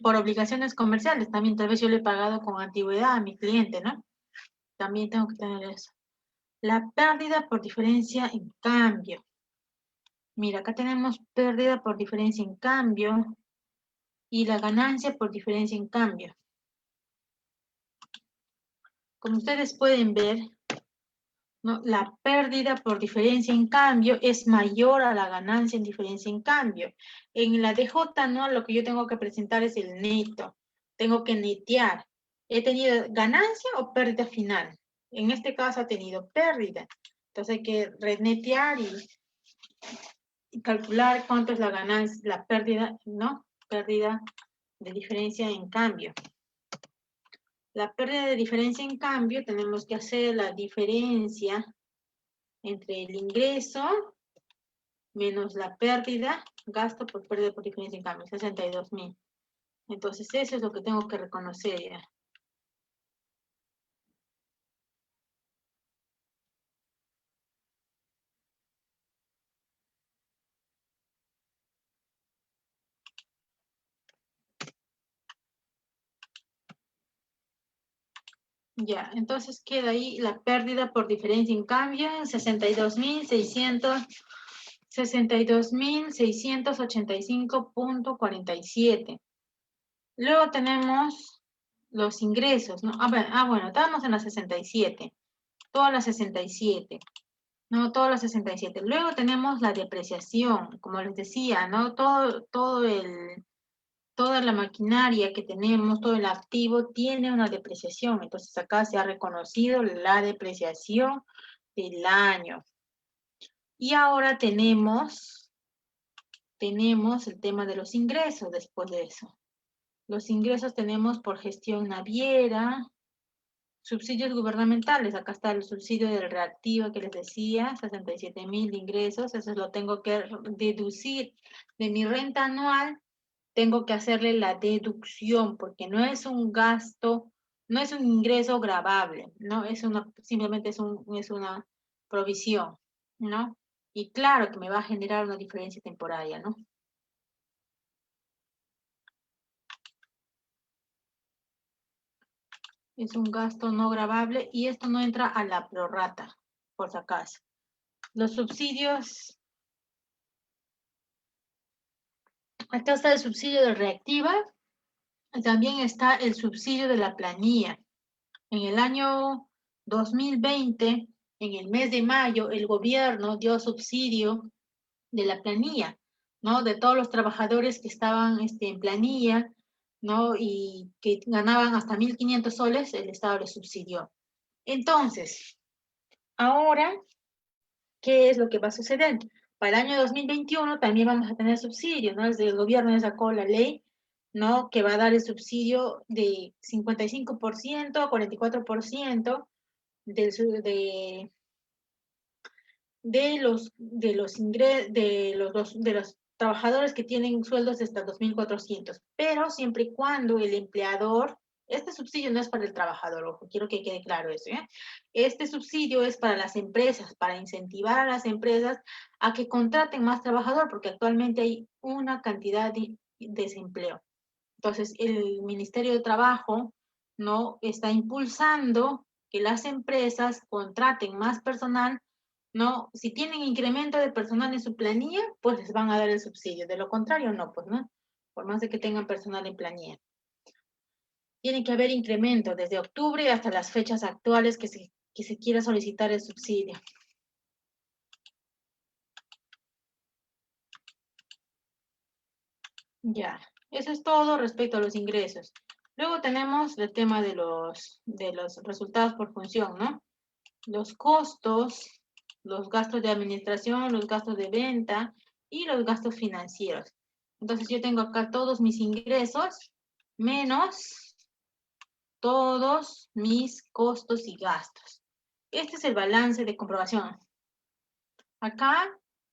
[SPEAKER 1] por obligaciones comerciales, también tal vez yo le he pagado con antigüedad a mi cliente, ¿no? También tengo que tener eso. La pérdida por diferencia en cambio. Mira, acá tenemos pérdida por diferencia en cambio y la ganancia por diferencia en cambio. Como ustedes pueden ver, ¿no? La pérdida por diferencia en cambio es mayor a la ganancia en diferencia en cambio. En la DJ, ¿no? Lo que yo tengo que presentar es el neto. Tengo que netear. ¿He tenido ganancia o pérdida final? En este caso ha tenido pérdida. Entonces hay que renetear y calcular cuánto es la ganancia, la pérdida, ¿no? Pérdida de diferencia en cambio. La pérdida de diferencia en cambio, tenemos que hacer la diferencia entre el ingreso menos la pérdida, gasto por pérdida por diferencia en cambio, 62,000. Entonces eso es lo que tengo que reconocer ya. Ya, entonces queda ahí la pérdida por diferencia en cambio en 62.685.47. Luego tenemos los ingresos, ¿no? Bueno, estábamos en la 67, todas las 67, ¿no? Todas las 67. Luego tenemos la depreciación, como les decía, ¿no? Toda la maquinaria que tenemos, todo el activo tiene una depreciación. Entonces acá se ha reconocido la depreciación del año. Y ahora tenemos el tema de los ingresos después de eso. Los ingresos tenemos por gestión naviera, subsidios gubernamentales. Acá está el subsidio del reactivo que les decía, 67.000 de ingresos. Eso lo tengo que deducir de mi renta anual. Tengo que hacerle la deducción porque no es un gasto, no es un ingreso gravable, ¿no? Simplemente es una provisión, ¿no? Y claro que me va a generar una diferencia temporaria, ¿no? Es un gasto no gravable y esto no entra a la prorrata, por si acaso. Los subsidios, acá está el subsidio de reactiva, también está el subsidio de la planilla. En el año 2020, en el mes de mayo, el gobierno dio subsidio de la planilla, ¿no? De todos los trabajadores que estaban en planilla, ¿no? Y que ganaban hasta 1.500 soles, el Estado les subsidió. Entonces, ahora, ¿qué es lo que va a suceder? Para el año 2021 también vamos a tener subsidio, ¿no? Desde el gobierno ya sacó la ley, ¿no? Que va a dar el subsidio de 55% a 44% de los trabajadores que tienen sueldos de hasta 2.400, pero siempre y cuando el empleador, este subsidio no es para el trabajador, ojo, quiero que quede claro eso, ¿eh? Este subsidio es para las empresas, para incentivar a las empresas a que contraten más trabajador, porque actualmente hay una cantidad de desempleo. Entonces, el Ministerio de Trabajo no está impulsando que las empresas contraten más personal, ¿no? Si tienen incremento de personal en su planilla, pues les van a dar el subsidio. De lo contrario, no, pues, ¿no? Por más de que tengan personal en planilla. Tiene que haber incremento desde octubre hasta las fechas actuales que se quiera solicitar el subsidio. Ya, eso es todo respecto a los ingresos. Luego tenemos el tema de los resultados por función, ¿no? Los costos, los gastos de administración, los gastos de venta y los gastos financieros. Entonces yo tengo acá todos mis ingresos menos todos mis costos y gastos. Este es el balance de comprobación. Acá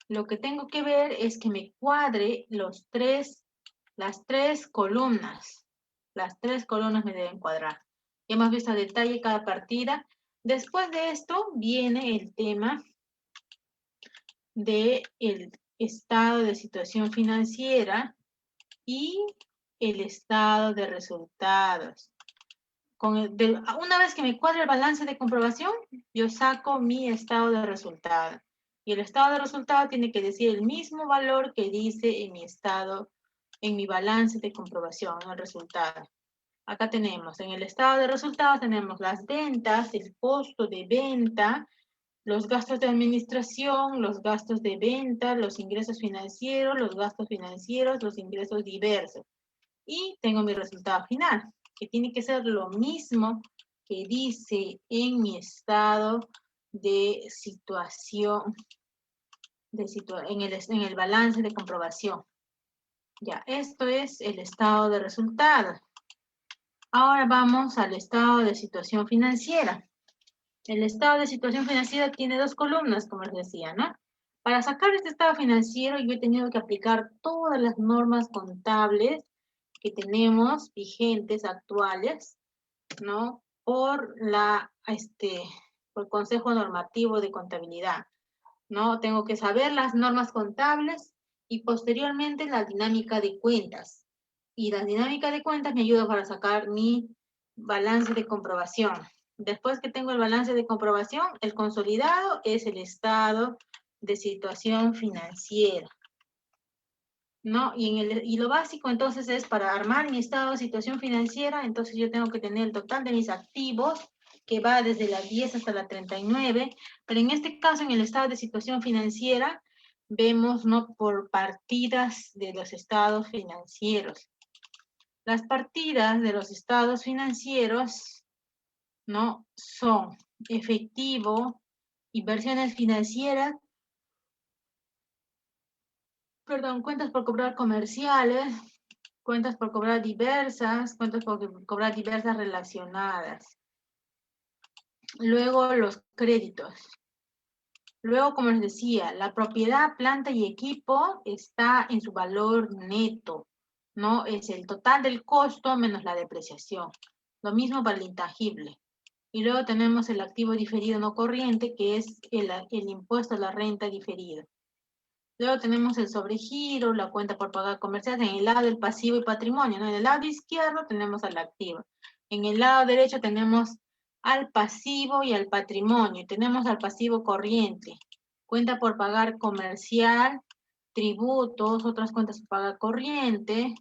[SPEAKER 1] lo que tengo que ver es que me cuadre las tres columnas. Las tres columnas me deben cuadrar. Ya hemos visto a detalle cada partida. Después de esto viene el tema del estado de situación financiera y el estado de resultados. Una vez que me cuadre el balance de comprobación, yo saco mi estado de resultado. Y el estado de resultado tiene que decir el mismo valor que dice en mi balance de comprobación, el resultado. Acá tenemos, en el estado de resultados tenemos las ventas, el costo de venta, los gastos de administración, los gastos de venta, los ingresos financieros, los gastos financieros, los ingresos diversos. Y tengo mi resultado final, que tiene que ser lo mismo que dice en mi estado de situación, en el balance de comprobación. Ya, esto es el estado de resultados. Ahora vamos al estado de situación financiera. El estado de situación financiera tiene dos columnas, como les decía, ¿no? Para sacar este estado financiero, yo he tenido que aplicar todas las normas contables que tenemos vigentes, actuales, ¿no? Por el Consejo Normativo de Contabilidad, ¿no? Tengo que saber las normas contables y posteriormente la dinámica de cuentas. Y la dinámica de cuentas me ayuda para sacar mi balance de comprobación, Después que tengo el balance de comprobación, el consolidado es el estado de situación financiera, ¿no? Y lo básico entonces es para armar mi estado de situación financiera, entonces yo tengo que tener el total de mis activos, que va desde la 10 hasta la 39, pero en este caso en el estado de situación financiera vemos, ¿no?, por partidas de los estados financieros. Las partidas de los estados financieros, ¿no?, son efectivo, inversiones financieras, cuentas por cobrar comerciales, cuentas por cobrar diversas, cuentas por cobrar diversas relacionadas. Luego los créditos. Luego, como les decía, la propiedad, planta y equipo está en su valor neto, ¿no? Es el total del costo menos la depreciación. Lo mismo para el intangible. Y luego tenemos el activo diferido no corriente, que es el impuesto a la renta diferido. Luego tenemos el sobregiro, la cuenta por pagar comercial, en el lado del pasivo y patrimonio, ¿no? En el lado izquierdo tenemos al activo. En el lado derecho tenemos al pasivo y al patrimonio. Tenemos al pasivo corriente, cuenta por pagar comercial, tributos, otras cuentas por pagar corriente,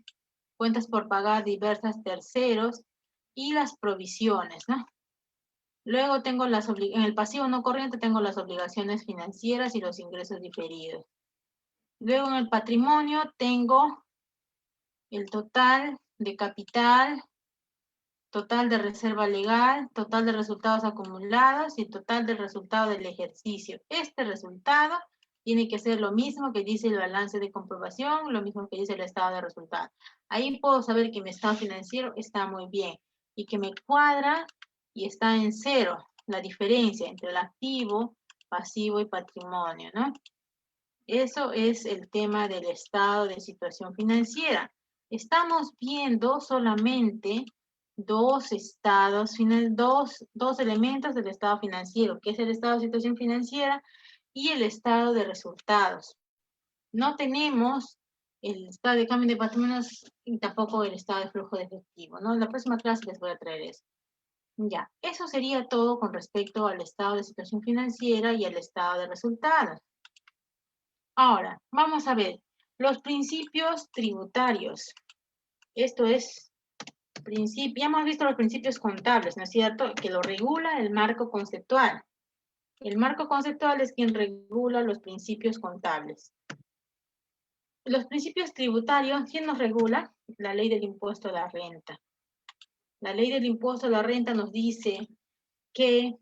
[SPEAKER 1] cuentas por pagar diversas terceros y las provisiones, ¿no? Luego tengo en el pasivo no corriente tengo las obligaciones financieras y los ingresos diferidos. Luego en el patrimonio tengo el total de capital, total de reserva legal, total de resultados acumulados y total del resultado del ejercicio. Este resultado tiene que ser lo mismo que dice el balance de comprobación, lo mismo que dice el estado de resultados. Ahí puedo saber que mi estado financiero está muy bien y que me cuadra y está en cero la diferencia entre el activo, pasivo y patrimonio, ¿no? Eso es el tema del estado de situación financiera. Estamos viendo solamente dos elementos del estado financiero, que es el estado de situación financiera y el estado de resultados. No tenemos el estado de cambio de patrimonios y tampoco el estado de flujo de efectivo, ¿no? En la próxima clase les voy a traer eso. Ya, eso sería todo con respecto al estado de situación financiera y al estado de resultados. Ahora, vamos a ver los principios tributarios. Esto es, ya hemos visto los principios contables, ¿no es cierto? Que lo regula el marco conceptual. El marco conceptual es quien regula los principios contables. Los principios tributarios, ¿quién los regula? La ley del impuesto a la renta. La ley del impuesto a la renta nos dice que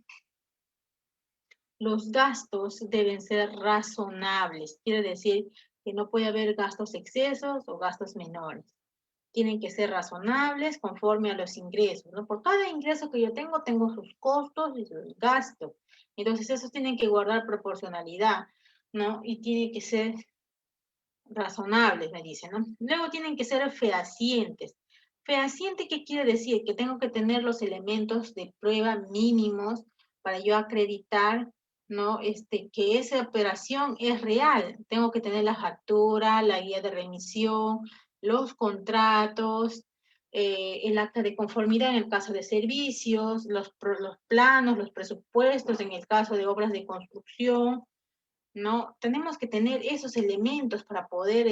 [SPEAKER 1] los gastos deben ser razonables. Quiere decir que no puede haber gastos excesos o gastos menores. Tienen que ser razonables conforme a los ingresos, ¿no? Por cada ingreso que yo tengo sus costos y sus gastos. Entonces, esos tienen que guardar proporcionalidad, ¿no? Y tienen que ser razonables, me dicen, ¿no? Luego tienen que ser fehacientes. ¿Fehaciente qué quiere decir? Que tengo que tener los elementos de prueba mínimos para yo acreditar, ¿no? Que esa operación es real. Tengo que tener la factura, la guía de remisión, los contratos, el acta de conformidad en el caso de servicios, los planos, los presupuestos en el caso de obras de construcción, ¿no? Tenemos que tener esos elementos para poder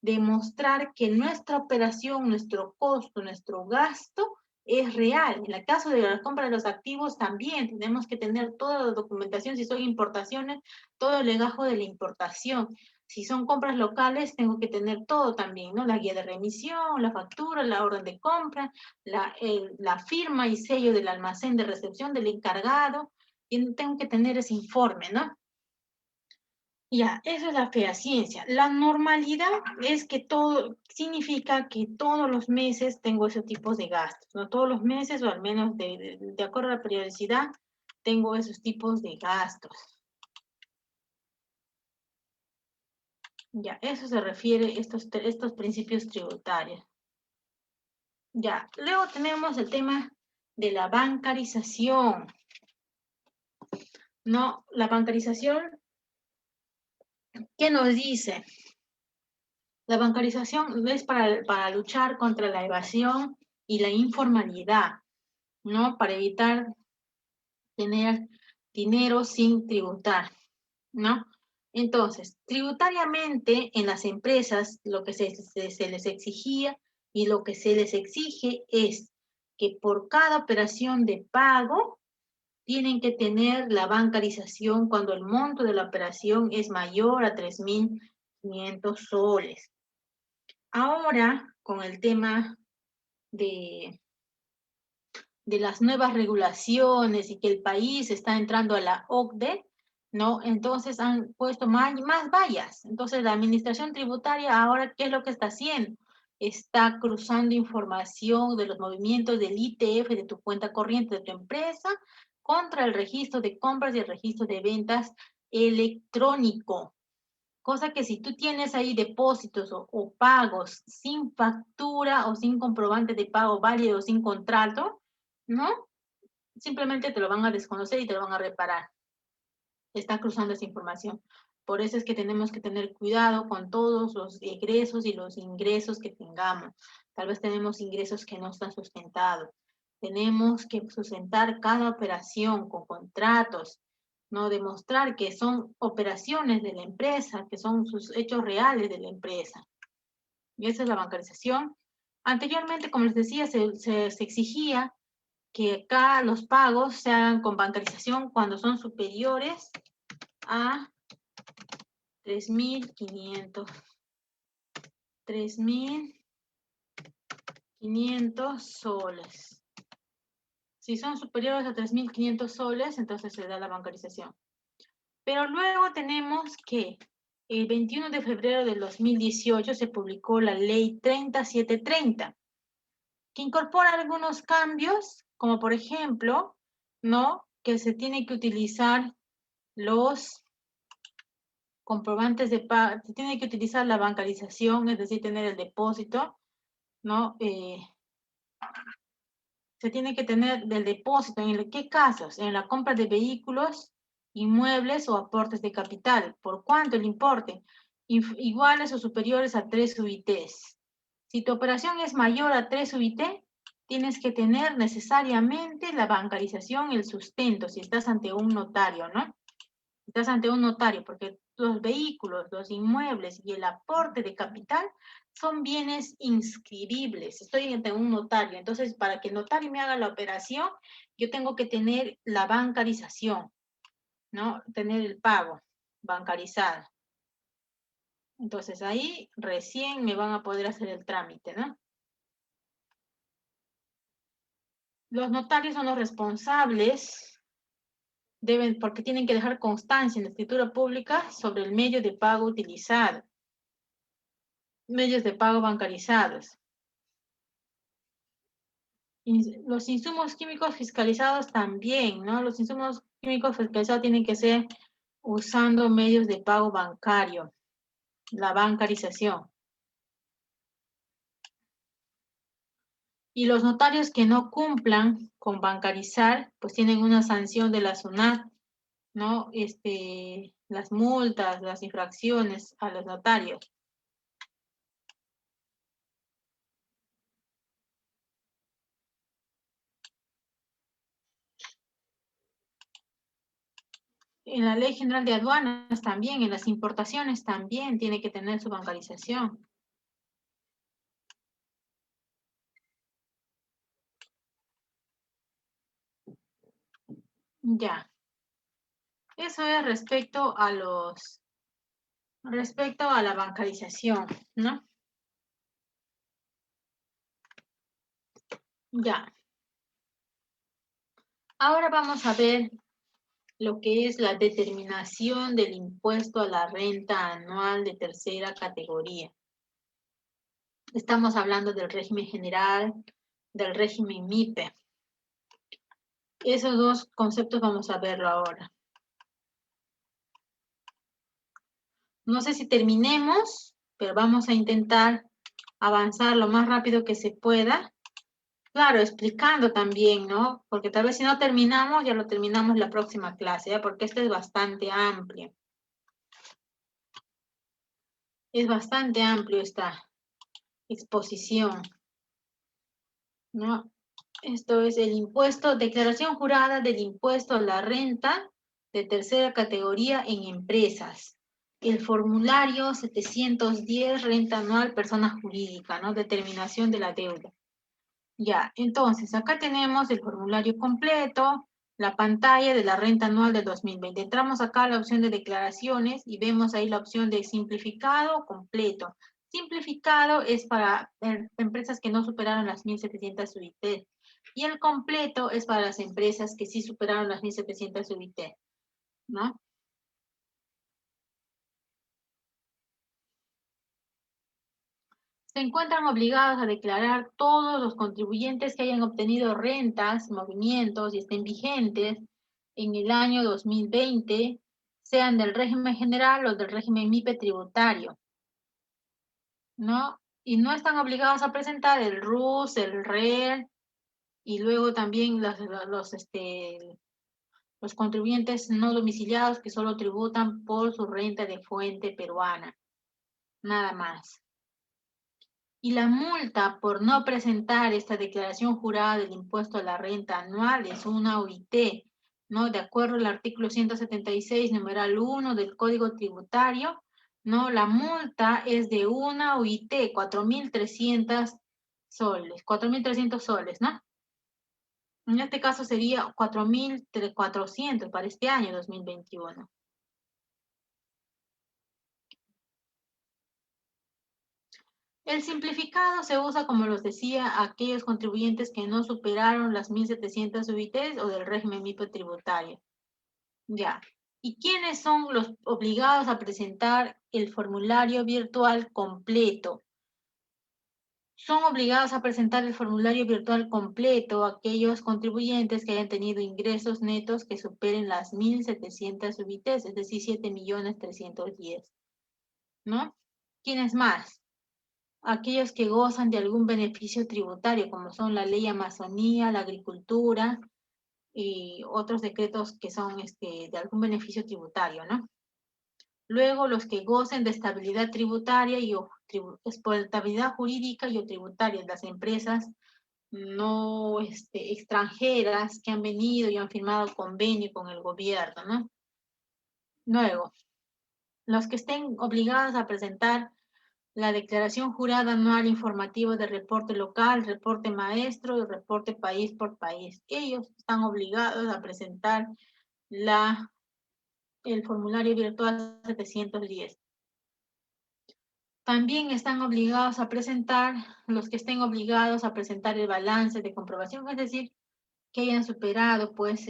[SPEAKER 1] demostrar que nuestra operación, nuestro costo, nuestro gasto es real. En el caso de la compra de los activos también tenemos que tener toda la documentación, si son importaciones, todo el legajo de la importación. Si son compras locales, tengo que tener todo también, ¿no? La guía de remisión, la factura, la orden de compra, la firma y sello del almacén de recepción del encargado, y tengo que tener ese informe, ¿no? Ya, eso es la fehaciencia. La normalidad es que todo, significa que todos los meses tengo esos tipos de gastos, ¿no? Todos los meses, o al menos de acuerdo a la periodicidad, tengo esos tipos de gastos. Ya, eso se refiere a estos principios tributarios. Ya, luego tenemos el tema de la bancarización. ¿No? La bancarización, ¿qué nos dice? La bancarización es para luchar contra la evasión y la informalidad, ¿no? Para evitar tener dinero sin tributar, ¿no? Entonces, tributariamente en las empresas lo que se les exigía y lo que se les exige es que por cada operación de pago tienen que tener la bancarización cuando el monto de la operación es mayor a 3.500 soles. Ahora, con el tema de las nuevas regulaciones y que el país está entrando a la OCDE, ¿no? Entonces han puesto más vallas. Entonces la administración tributaria ahora, ¿qué es lo que está haciendo? Está cruzando información de los movimientos del ITF de tu cuenta corriente de tu empresa contra el registro de compras y el registro de ventas electrónico. Cosa que si tú tienes ahí depósitos o pagos sin factura o sin comprobante de pago válido o sin contrato, ¿no? Simplemente te lo van a desconocer y te lo van a reparar. Está cruzando esa información. Por eso es que tenemos que tener cuidado con todos los egresos y los ingresos que tengamos. Tal vez tenemos ingresos que no están sustentados. Tenemos que sustentar cada operación con contratos, ¿no? Demostrar que son operaciones de la empresa, que son sus hechos reales de la empresa. Y esa es la bancarización. Anteriormente, como les decía, se exigía que acá los pagos se hagan con bancarización cuando son superiores a 3.500 soles. Si son superiores a 3.500 soles, entonces se da la bancarización. Pero luego tenemos que el 21 de febrero del 2018 se publicó la ley 3730, que incorpora algunos cambios, como por ejemplo, ¿no? Que se tiene que utilizar los comprobantes de pago, se tiene que utilizar la bancarización, es decir, tener el depósito, ¿no? Se tiene que tener del depósito, ¿en qué casos? En la compra de vehículos, inmuebles o aportes de capital. ¿Por cuánto el importe? Iguales o superiores a 3 UITs. Si tu operación es mayor a 3 UIT, tienes que tener necesariamente la bancarización, el sustento, si estás ante un notario, ¿no? Estás ante un notario, porque los vehículos, los inmuebles y el aporte de capital son bienes inscribibles. Estoy ante un notario. Entonces, para que el notario me haga la operación, yo tengo que tener la bancarización, ¿no? Tener el pago bancarizado. Entonces, ahí recién me van a poder hacer el trámite, ¿no? Los notarios son los responsables, porque tienen que dejar constancia en la escritura pública sobre el medio de pago utilizado. Medios de pago bancarizados. Los insumos químicos fiscalizados también, ¿no? Los insumos químicos fiscalizados tienen que ser usando medios de pago bancario, la bancarización. Y los notarios que no cumplan con bancarizar, pues tienen una sanción de la SUNAT, ¿no? Las multas, las infracciones a los notarios. En la Ley General de Aduanas también, en las importaciones también tiene que tener su bancarización. Ya. Eso es respecto a la bancarización, ¿no? Ya. Ahora vamos a ver lo que es la determinación del impuesto a la renta anual de tercera categoría. Estamos hablando del régimen general, del régimen MIPE. Esos dos conceptos vamos a verlo ahora. No sé si terminemos, pero vamos a intentar avanzar lo más rápido que se pueda. Claro, explicando también, ¿no? Porque tal vez si no terminamos, ya lo terminamos la próxima clase, ¿ya? Porque este es bastante amplio. Es bastante amplio esta exposición, ¿no? Esto es el impuesto, declaración jurada del impuesto a la renta de tercera categoría en empresas. El formulario 710, renta anual, persona jurídica, ¿no? Determinación de la deuda. Ya, entonces acá tenemos el formulario completo, la pantalla de la renta anual del 2020. Entramos acá a la opción de declaraciones y vemos ahí la opción de simplificado o completo. Simplificado es para empresas que no superaron las 1.700 UIT. Y el completo es para las empresas que sí superaron las 1.700 UIT, ¿no? Se encuentran obligados a declarar todos los contribuyentes que hayan obtenido rentas, movimientos y estén vigentes en el año 2020, sean del régimen general o del régimen MIPE tributario, ¿no? Y no están obligados a presentar el RUS, el RER, y luego también los contribuyentes no domiciliados que solo tributan por su renta de fuente peruana, nada más. Y la multa por no presentar esta declaración jurada del impuesto a la renta anual es una OIT, ¿no? De acuerdo al artículo 176, numeral 1 del Código Tributario, ¿no? La multa es de una OIT, 4.300 soles, 4.300 soles, ¿no? En este caso sería 4.400 para este año 2021. El simplificado se usa, como los decía, a aquellos contribuyentes que no superaron las 1.700 UITs o del régimen MIPE tributario. Ya. ¿Y quiénes son los obligados a presentar el formulario virtual completo? Son obligados a presentar el formulario virtual completo aquellos contribuyentes que hayan tenido ingresos netos que superen las 1.700 UITs, es decir, 7.310.000, ¿no? ¿Quiénes más? Aquellos que gozan de algún beneficio tributario, como son la ley Amazonía, la agricultura y otros decretos que son de algún beneficio tributario, ¿no? Luego, los que gocen de estabilidad tributaria y estabilidad jurídica y o tributaria de las empresas no extranjeras que han venido y han firmado convenio con el gobierno, ¿no? Luego, los que estén obligados a presentar la declaración jurada anual informativa de reporte local, reporte maestro y reporte país por país. Ellos están obligados a presentar el formulario virtual 710. También están obligados a presentar, los que estén obligados a presentar el balance de comprobación, es decir, que hayan superado pues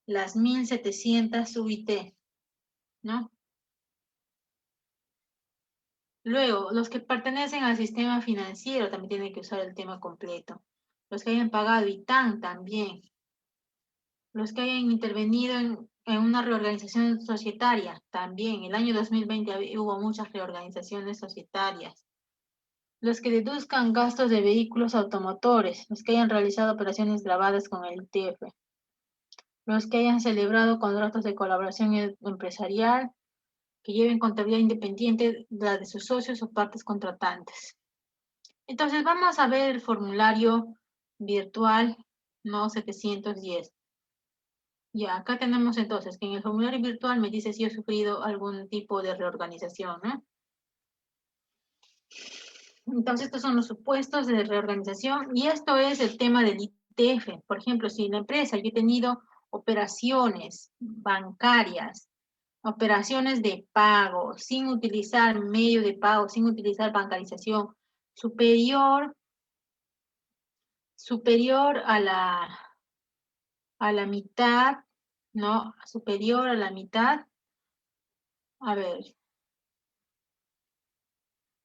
[SPEAKER 1] las 1.700 UIT, ¿no? Luego, los que pertenecen al sistema financiero también tienen que usar el tema completo. Los que hayan pagado ITAN también. Los que hayan intervenido en una reorganización societaria también. El año 2020 hubo muchas reorganizaciones societarias. Los que deduzcan gastos de vehículos automotores. Los que hayan realizado operaciones grabadas con el ITF. Los que hayan celebrado contratos de colaboración empresarial, que lleven contabilidad independiente de la de sus socios o partes contratantes. Entonces vamos a ver el formulario virtual, no 710. Ya, acá tenemos entonces que en el formulario virtual me dice si he sufrido algún tipo de reorganización, ¿no? Entonces estos son los supuestos de reorganización y esto es el tema del ITF. Por ejemplo, si en la empresa yo he tenido operaciones bancarias, operaciones de pago, sin utilizar medio de pago, sin utilizar bancarización, superior a la mitad, ¿no? Superior a la mitad, a ver,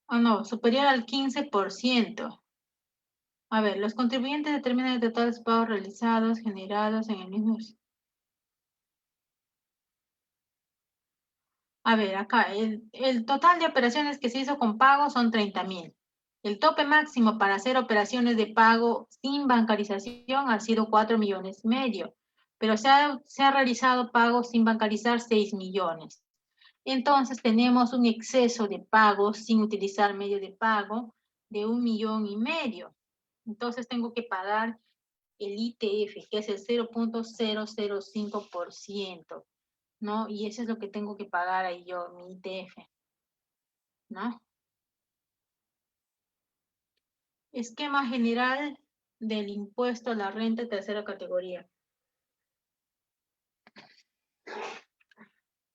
[SPEAKER 1] no, superior al 15%. A ver, los contribuyentes determinan el total de pagos realizados, generados en el mismo. A ver, acá, el total de operaciones que se hizo con pago son 30.000. El tope máximo para hacer operaciones de pago sin bancarización ha sido 4,5 millones, pero se ha realizado pagos sin bancarizar 6 millones. Entonces tenemos un exceso de pagos sin utilizar medio de pago de 1,5 millones. Entonces tengo que pagar el ITF, que es el 0.005%, ¿no? Y eso es lo que tengo que pagar ahí yo, mi ITF, ¿no? Esquema general del impuesto a la renta de tercera categoría.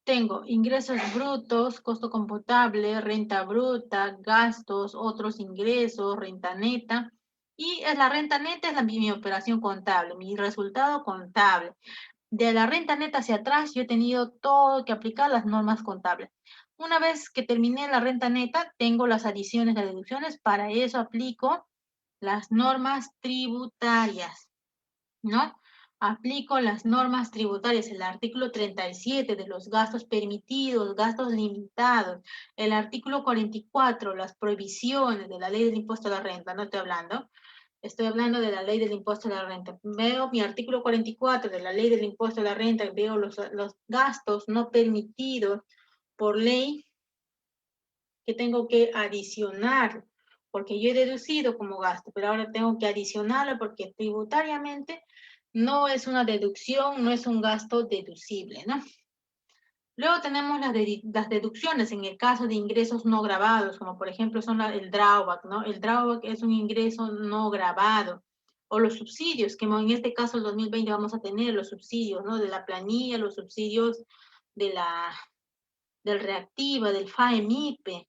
[SPEAKER 1] Tengo ingresos brutos, costo computable, renta bruta, gastos, otros ingresos, renta neta. Y la renta neta es mi operación contable, mi resultado contable. De la renta neta hacia atrás, yo he tenido todo que aplicar las normas contables. Una vez que terminé la renta neta, tengo las adiciones, las deducciones. Para eso aplico las normas tributarias, ¿no? Aplico las normas tributarias, el artículo 37 de los gastos permitidos, gastos limitados, el artículo 44, las prohibiciones de la ley del impuesto a la renta, no estoy hablando de la ley del impuesto a la renta. Veo mi artículo 44 de la ley del impuesto a la renta, veo los gastos no permitidos por ley que tengo que adicionar, porque yo he deducido como gasto, pero ahora tengo que adicionarlo porque tributariamente no es una deducción, no es un gasto deducible, ¿no? Luego tenemos las deducciones en el caso de ingresos no grabados, como por ejemplo son el drawback, ¿no? El drawback es un ingreso no grabado. O los subsidios, que en este caso el 2020 vamos a tener los subsidios, ¿no? De la planilla, los subsidios del Reactiva, del FAEMIPE,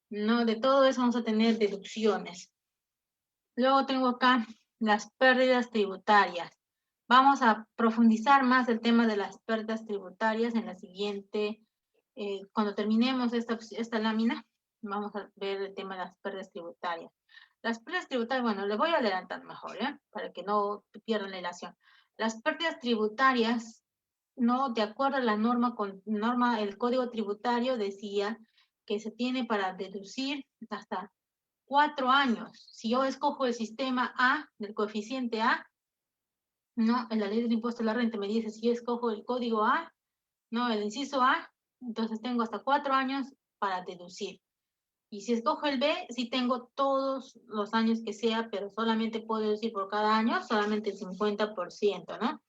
[SPEAKER 1] ¿no? De todo eso vamos a tener deducciones. Luego tengo acá las pérdidas tributarias. Vamos a profundizar más el tema de las pérdidas tributarias en la siguiente, cuando terminemos esta lámina, vamos a ver el tema de las pérdidas tributarias. Las pérdidas tributarias, bueno, le voy a adelantar mejor, para que no pierdan la ilación. Las pérdidas tributarias, no, de acuerdo a la norma, el Código Tributario decía que se tiene para deducir hasta 4 años. Si yo escojo el sistema A, del coeficiente A, no, en la ley del impuesto a la renta me dice si yo escojo el código A, no, el inciso A, entonces tengo hasta 4 años para deducir. Y si escojo el B, sí tengo todos los años que sea, pero solamente puedo deducir por cada año, solamente el 50%, ¿no?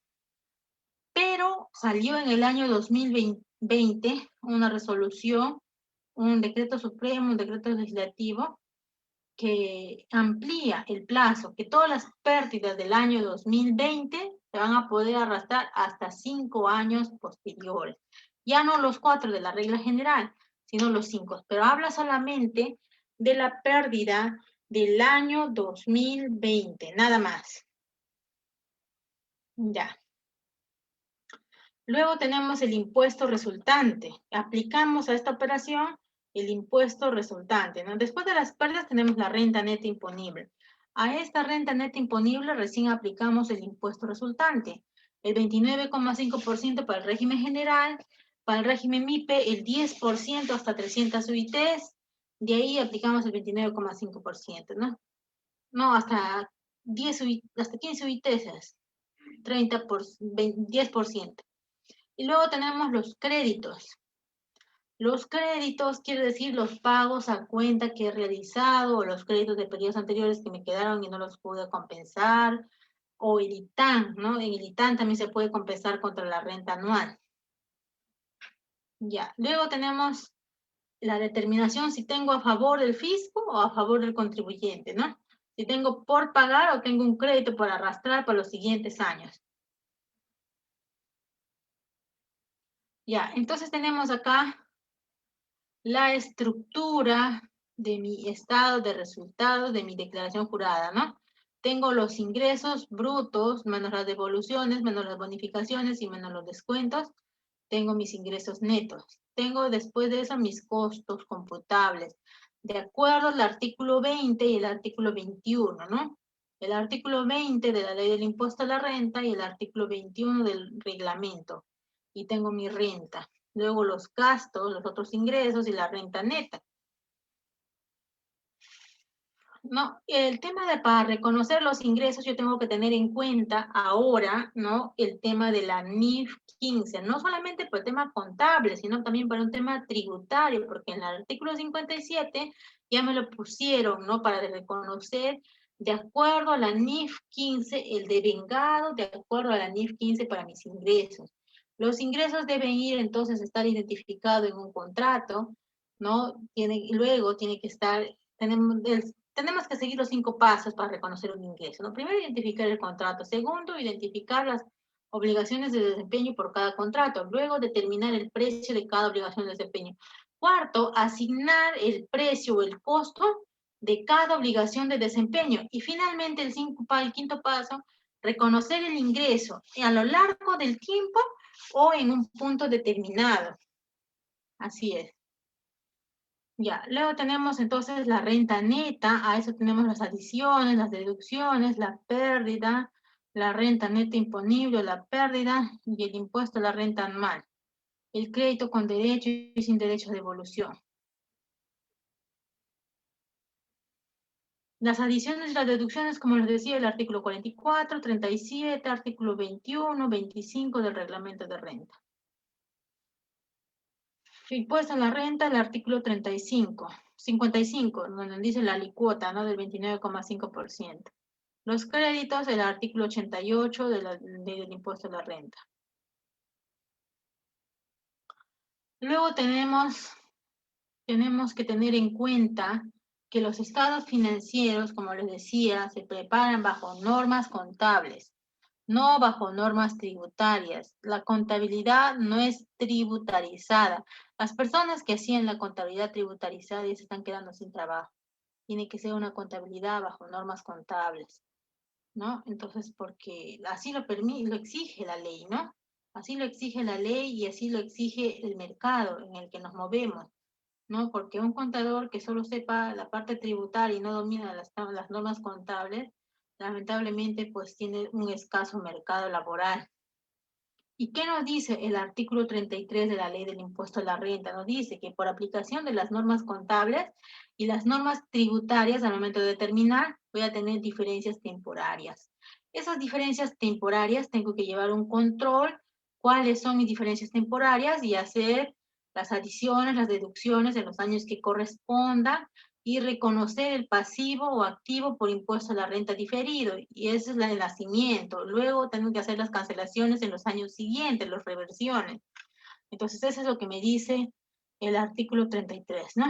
[SPEAKER 1] Pero salió en el año 2020 una resolución, un decreto supremo, un decreto legislativo, que amplía el plazo, que todas las pérdidas del año 2020 se van a poder arrastrar hasta 5 años posteriores. Ya no los 4 de la regla general, sino los 5. Pero habla solamente de la pérdida del año 2020, nada más. Ya. Luego tenemos el impuesto resultante. Aplicamos a esta operación el impuesto resultante, ¿no? Después de las pérdidas tenemos la renta neta imponible. A esta renta neta imponible recién aplicamos el impuesto resultante. El 29,5% para el régimen general, para el régimen MIPE el 10% hasta 300 UITs, de ahí aplicamos el 29,5%, ¿no? No, hasta 15 UITs, 10%. Y luego tenemos los créditos. Los créditos quiere decir los pagos a cuenta que he realizado, o los créditos de periodos anteriores que me quedaron y no los pude compensar, o el ITAN, ¿no? En el ITAN también se puede compensar contra la renta anual. Ya, luego tenemos la determinación si tengo a favor del fisco o a favor del contribuyente, ¿no? Si tengo por pagar o tengo un crédito por arrastrar para los siguientes años. Ya, entonces tenemos acá la estructura de mi estado de resultados de mi declaración jurada, ¿no? Tengo los ingresos brutos, menos las devoluciones, menos las bonificaciones y menos los descuentos. Tengo mis ingresos netos. Tengo después de eso mis costos computables, de acuerdo al artículo 20 y el artículo 21, ¿no? El artículo 20 de la ley del impuesto a la renta y el artículo 21 del reglamento. Y tengo mi renta. Luego los gastos, los otros ingresos y la renta neta. No, el tema de para reconocer los ingresos yo tengo que tener en cuenta ahora, ¿no? El tema de la NIF 15, no solamente por el tema contable, sino también por un tema tributario, porque en el artículo 57 ya me lo pusieron, ¿no? Para reconocer de acuerdo a la NIF 15, el devengado de acuerdo a la NIF 15 para mis ingresos. Los ingresos deben ir, entonces, estar identificados en un contrato, ¿no? Luego tiene que estar, tenemos que seguir los 5 pasos para reconocer un ingreso, ¿no? Primero, identificar el contrato. Segundo, identificar las obligaciones de desempeño por cada contrato. Luego, determinar el precio de cada obligación de desempeño. Cuarto, asignar el precio o el costo de cada obligación de desempeño. Y finalmente, el quinto paso, reconocer el ingreso a lo largo del tiempo o en un punto determinado. Así es. Ya, luego tenemos entonces la renta neta, a eso tenemos las adiciones, las deducciones, la pérdida, la renta neta imponible, la pérdida y el impuesto a la renta anual. El crédito con derecho y sin derecho de devolución. Las adiciones y las deducciones, como les decía, el artículo 44, 37, artículo 21, 25 del reglamento de renta. Impuesto a la renta, el artículo 55, donde dice la alicuota, ¿no? Del 29,5%. Los créditos, el artículo 88 de la ley del impuesto a la renta. Luego tenemos que tener en cuenta que los estados financieros, como les decía, se preparan bajo normas contables, no bajo normas tributarias. La contabilidad no es tributarizada. Las personas que hacían la contabilidad tributarizada ya se están quedando sin trabajo. Tiene que ser una contabilidad bajo normas contables, ¿no? Entonces, porque así lo exige la ley, ¿no? Así lo exige la ley y así lo exige el mercado en el que nos movemos, ¿no? Porque un contador que solo sepa la parte tributaria y no domina las normas contables, lamentablemente pues tiene un escaso mercado laboral. ¿Y qué nos dice el artículo 33 de la ley del impuesto a la renta? Nos dice que por aplicación de las normas contables y las normas tributarias al momento de determinar voy a tener diferencias temporarias. Esas diferencias temporarias tengo que llevar un control, cuáles son mis diferencias temporarias y hacer las adiciones, las deducciones de los años que correspondan y reconocer el pasivo o activo por impuesto a la renta diferido, y ese es el nacimiento. Luego tengo que hacer las cancelaciones en los años siguientes, las reversiones. Entonces, eso es lo que me dice el artículo 33, ¿no?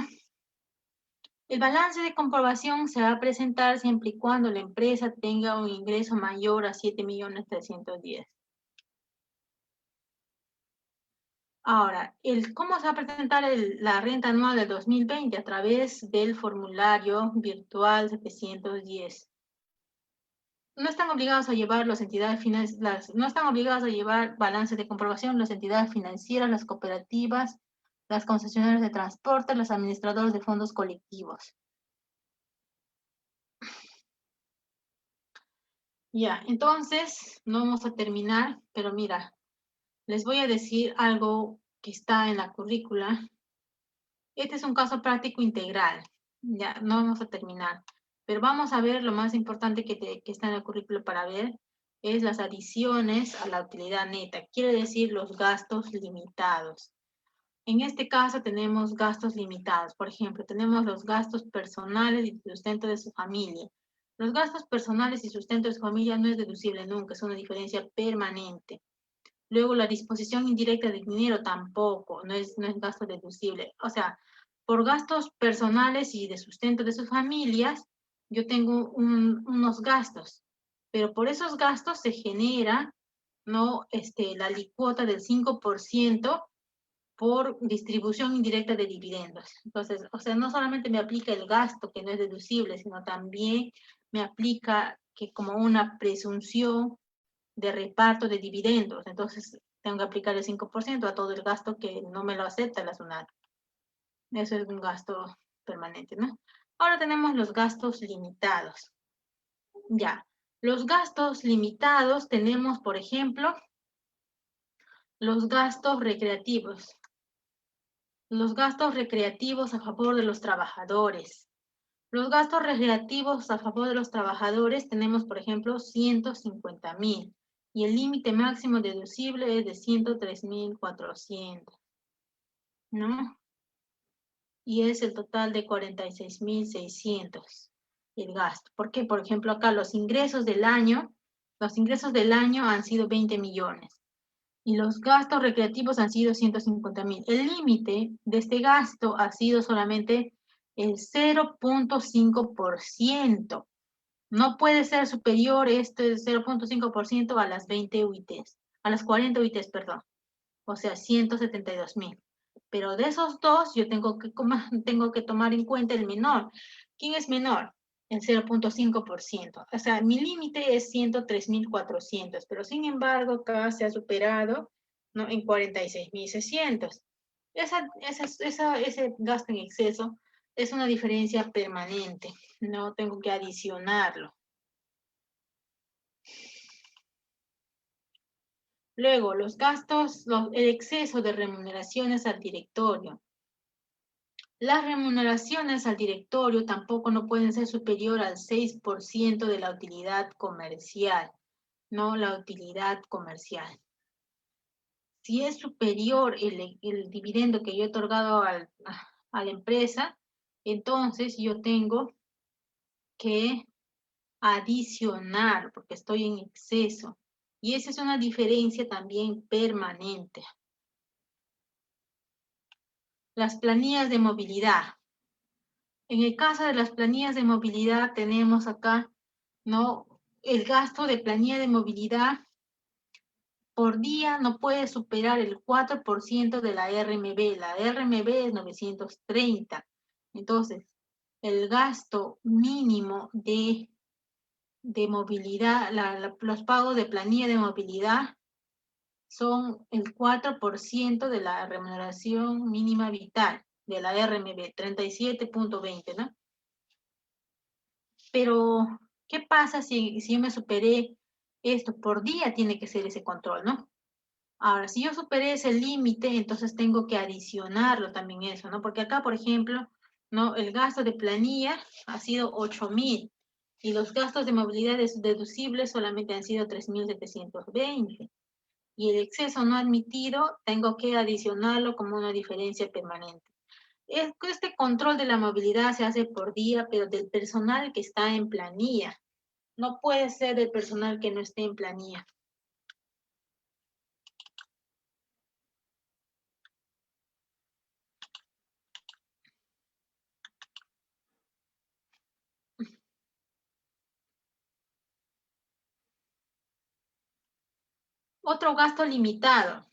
[SPEAKER 1] El balance de comprobación se va a presentar siempre y cuando la empresa tenga un ingreso mayor a 7.310.000. Ahora, ¿cómo se va a presentar la renta anual del 2020? A través del formulario virtual 710. No están obligados a llevar las entidades financieras, no están obligados a llevar balances de comprobación las entidades financieras, las cooperativas, las concesionarias de transporte, los administradores de fondos colectivos. Ya, entonces, no vamos a terminar, pero mira, les voy a decir algo que está en la currícula. Este es un caso práctico integral. Ya, no vamos a terminar. Pero vamos a ver lo más importante que está en el currículo para ver, es las adiciones a la utilidad neta. Quiere decir los gastos limitados. En este caso tenemos gastos limitados. Por ejemplo, tenemos los gastos personales y sustento de su familia. Los gastos personales y sustento de su familia no es deducible nunca, es una diferencia permanente. Luego, la disposición indirecta de dinero tampoco, no es gasto deducible. O sea, por gastos personales y de sustento de sus familias, yo tengo unos gastos, pero por esos gastos se genera, ¿no? La alicuota del 5% por distribución indirecta de dividendos. Entonces, o sea, no solamente me aplica el gasto que no es deducible, sino también me aplica que como una presunción de reparto de dividendos. Entonces, tengo que aplicar el 5% a todo el gasto que no me lo acepta la SUNAT. Eso es un gasto permanente, ¿no? Ahora tenemos los gastos limitados. Ya, los gastos limitados tenemos, por ejemplo, los gastos recreativos. Los gastos recreativos a favor de los trabajadores. Los gastos recreativos a favor de los trabajadores tenemos, por ejemplo, 150.000 y el límite máximo deducible es de 103.400, ¿no? Y es el total de 46.600. el gasto. ¿Por qué? Por ejemplo, acá los ingresos del año han sido 20 millones y los gastos recreativos han sido 150.000. El límite de este gasto ha sido solamente el 0.5%. No puede ser superior este 0.5% a las 20 UITs, a las 40 UITs, perdón. O sea, 172.000. Pero de esos dos, yo tengo que tomar en cuenta el menor. ¿Quién es menor? El 0.5%. O sea, mi límite es 103.400, pero sin embargo, acá se ha superado, ¿no?, en 46.600. Ese gasto en exceso es una diferencia permanente. No tengo que adicionarlo. Luego, los gastos, el exceso de remuneraciones al directorio. Las remuneraciones al directorio tampoco no pueden ser superior al 6% de la utilidad comercial, ¿no? La utilidad comercial. Si es superior el dividendo que yo he otorgado a la empresa, entonces yo tengo que adicionar, porque estoy en exceso. Y esa es una diferencia también permanente. Las planillas de movilidad. En el caso de las planillas de movilidad tenemos acá, ¿no?, el gasto de planilla de movilidad por día no puede superar el 4% de la RMB. La RMB es 930. Entonces, el gasto mínimo de movilidad, los pagos de planilla de movilidad son el 4% de la remuneración mínima vital de la RMB, 37.20, ¿no? Pero, ¿qué pasa si yo me superé esto? Por día tiene que ser ese control, ¿no? Ahora, si yo superé ese límite, entonces tengo que adicionarlo también eso, ¿no? Porque acá, por ejemplo, ¿no?, el gasto de planilla ha sido 8.000 y los gastos de movilidad deducibles solamente han sido 3.720. Y el exceso no admitido tengo que adicionarlo como una diferencia permanente. Este control de la movilidad se hace por día, pero del personal que está en planilla. No puede ser del personal que no esté en planilla. Otro gasto limitado.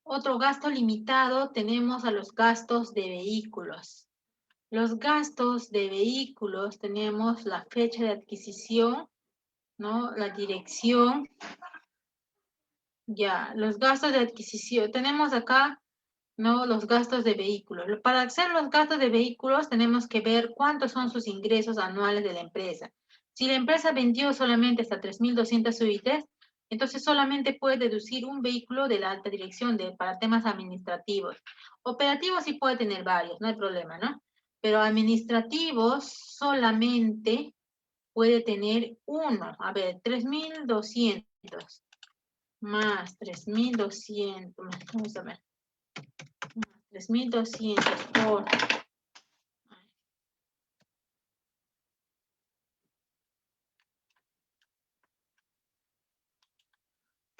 [SPEAKER 1] Otro gasto limitado tenemos a los gastos de vehículos. Los gastos de vehículos tenemos la fecha de adquisición, ¿no?, la dirección. Ya, los gastos de adquisición. Tenemos acá, ¿no?, los gastos de vehículos. Para hacer los gastos de vehículos tenemos que ver cuántos son sus ingresos anuales de la empresa. Si la empresa vendió solamente hasta 3.200 UITs, entonces solamente puede deducir un vehículo de la alta dirección para temas administrativos. Operativos sí puede tener varios, no hay problema, ¿no? Pero administrativos solamente puede tener uno. A ver, 3.200 más 3.200, vamos a ver, más 3.200 por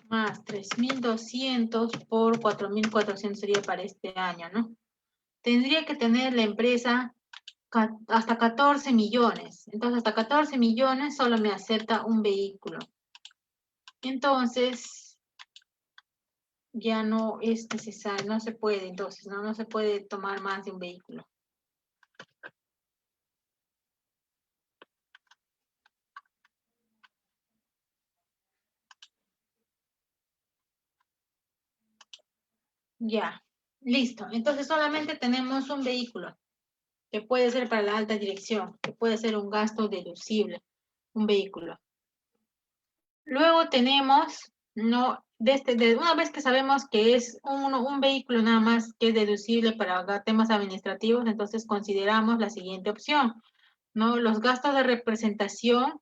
[SPEAKER 1] más 3.200 por 4.400 sería para este año, ¿no? Tendría que tener la empresa hasta 14 millones. Entonces, hasta 14 millones solo me acepta un vehículo. Entonces, ya no es necesario, no se puede, entonces, no se puede tomar más de un vehículo. Ya, listo. Entonces solamente tenemos un vehículo, que puede ser para la alta dirección, que puede ser un gasto deducible, un vehículo. Luego tenemos, no, una vez que sabemos que es un vehículo nada más que es deducible para temas administrativos, entonces consideramos la siguiente opción, ¿no? Los gastos de representación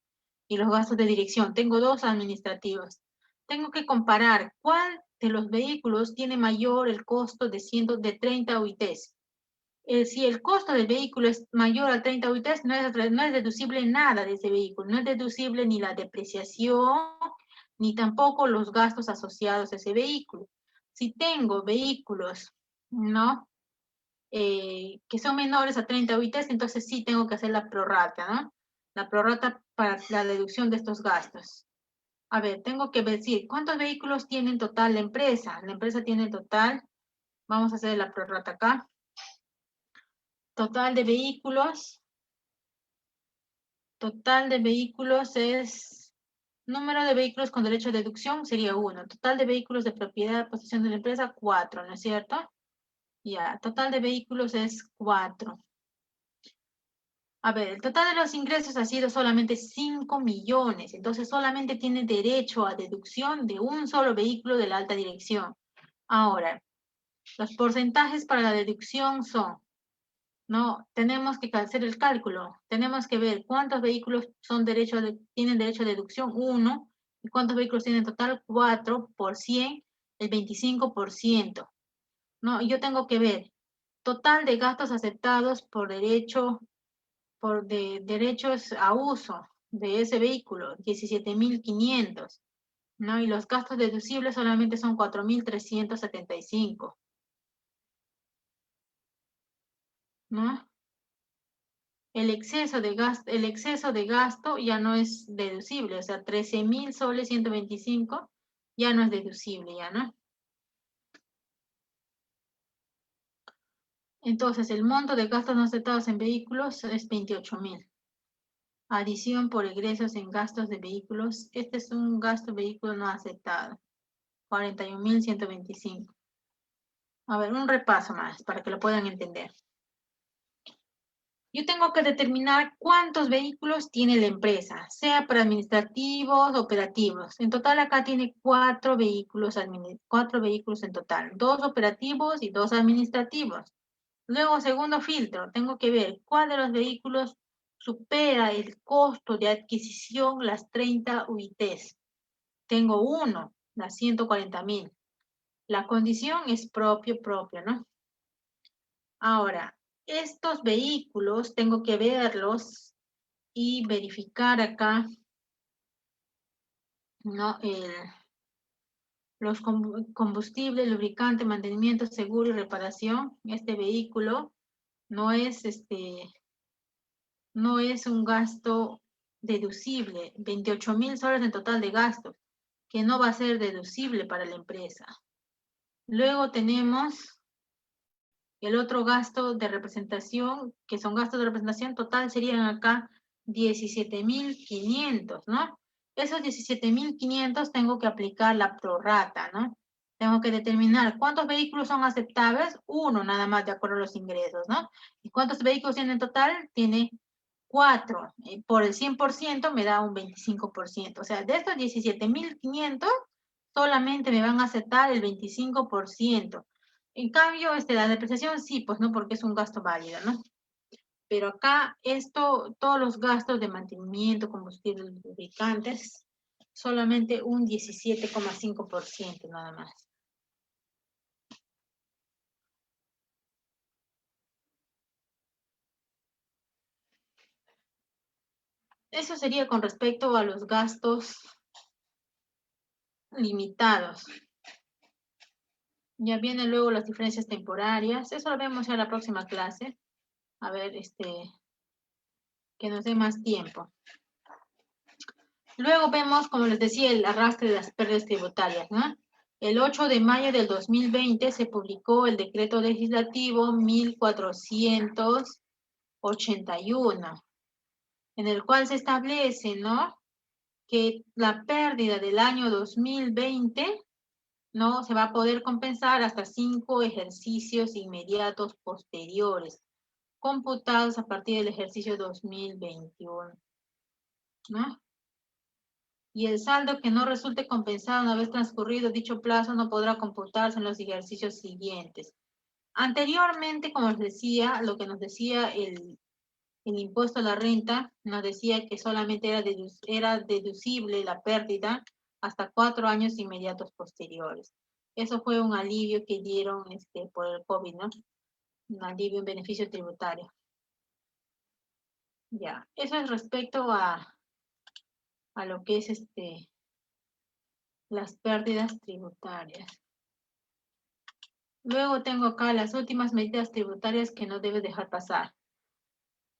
[SPEAKER 1] y los gastos de dirección. Tengo dos administrativos. Tengo que comparar cuál de los vehículos tiene mayor el costo de 30 UITs. Si el costo del vehículo es mayor a 30 UITs, no es deducible nada de ese vehículo. No es deducible ni la depreciación, ni tampoco los gastos asociados a ese vehículo. Si tengo vehículos, ¿no? Que son menores a 30 UITs, entonces sí tengo que hacer la prorrata, ¿no? La prorrata para la deducción de estos gastos. A ver, tengo que decir, ¿cuántos vehículos tiene en total la empresa? La empresa tiene en total, vamos a hacer la prorrata acá. Total de vehículos es, número de vehículos con derecho a deducción sería 1. Total de vehículos de propiedad, posesión de la empresa, 4, ¿no es cierto? Ya, total de vehículos es 4. A ver, el total de los ingresos ha sido solamente 5 millones, entonces solamente tiene derecho a deducción de un solo vehículo de la alta dirección. Ahora, los porcentajes para la deducción son, no, tenemos que hacer el cálculo, tenemos que ver cuántos vehículos tienen derecho a deducción, 1, y cuántos vehículos tienen en total, 4 por 100, el 25%. ¿No? Y yo tengo que ver total de gastos aceptados por derechos a uso de ese vehículo, 17.500, ¿no? Y los gastos deducibles solamente son 4.375, ¿no? El exceso de gasto ya no es deducible, o sea, 13.000 soles 125 ya no es deducible, ya, ¿no? Entonces, el monto de gastos no aceptados en vehículos es 28.000. Adición por egresos en gastos de vehículos. Este es un gasto de vehículo no aceptado. 41.125. A ver, un repaso más para que lo puedan entender. Yo tengo que determinar cuántos vehículos tiene la empresa, sea para administrativos, operativos. En total acá tiene 4 vehículos en total. 2 operativos y 2 administrativos. Luego, segundo filtro, tengo que ver cuál de los vehículos supera el costo de adquisición las 30 UITs. Tengo uno, las 140.000. La condición es propio, ¿no? Ahora, estos vehículos tengo que verlos y verificar acá, ¿no? Los combustibles, lubricante, mantenimiento, seguro y reparación. Este vehículo no es un gasto deducible, 28.000 soles en total de gastos, que no va a ser deducible para la empresa. Luego tenemos el otro gasto de representación, que son gastos de representación total, serían acá 17.500, ¿no? Esos 17.500 tengo que aplicar la prorrata, ¿no? Tengo que determinar cuántos vehículos son aceptables, uno nada más de acuerdo a los ingresos, ¿no? ¿Y cuántos vehículos tiene en total? Tiene 4. Por el 100% me da un 25%. O sea, de estos 17.500, solamente me van a aceptar el 25%. En cambio, la depreciación sí, pues no, porque es un gasto válido, ¿no? Pero acá todos los gastos de mantenimiento, combustibles, lubricantes, solamente un 17,5% nada más. Eso sería con respecto a los gastos limitados. Ya vienen luego las diferencias temporarias. Eso lo vemos ya en la próxima clase. A ver, que nos dé más tiempo. Luego vemos, como les decía, el arrastre de las pérdidas tributarias, ¿no? El 8 de mayo del 2020 se publicó el decreto legislativo 1481, en el cual se establece, ¿no? Que la pérdida del año 2020, ¿no? Se va a poder compensar hasta 5 ejercicios inmediatos posteriores, computados a partir del ejercicio 2021, ¿no? Y el saldo que no resulte compensado una vez transcurrido dicho plazo no podrá computarse en los ejercicios siguientes. Anteriormente, como les decía, lo que nos decía el impuesto a la renta, nos decía que solamente era deducible la pérdida hasta 4 años inmediatos posteriores. Eso fue un alivio que dieron por el COVID, ¿no? un alivio, un beneficio tributario. Ya, eso es respecto a lo que es las pérdidas tributarias. Luego tengo acá las últimas medidas tributarias que no debes dejar pasar.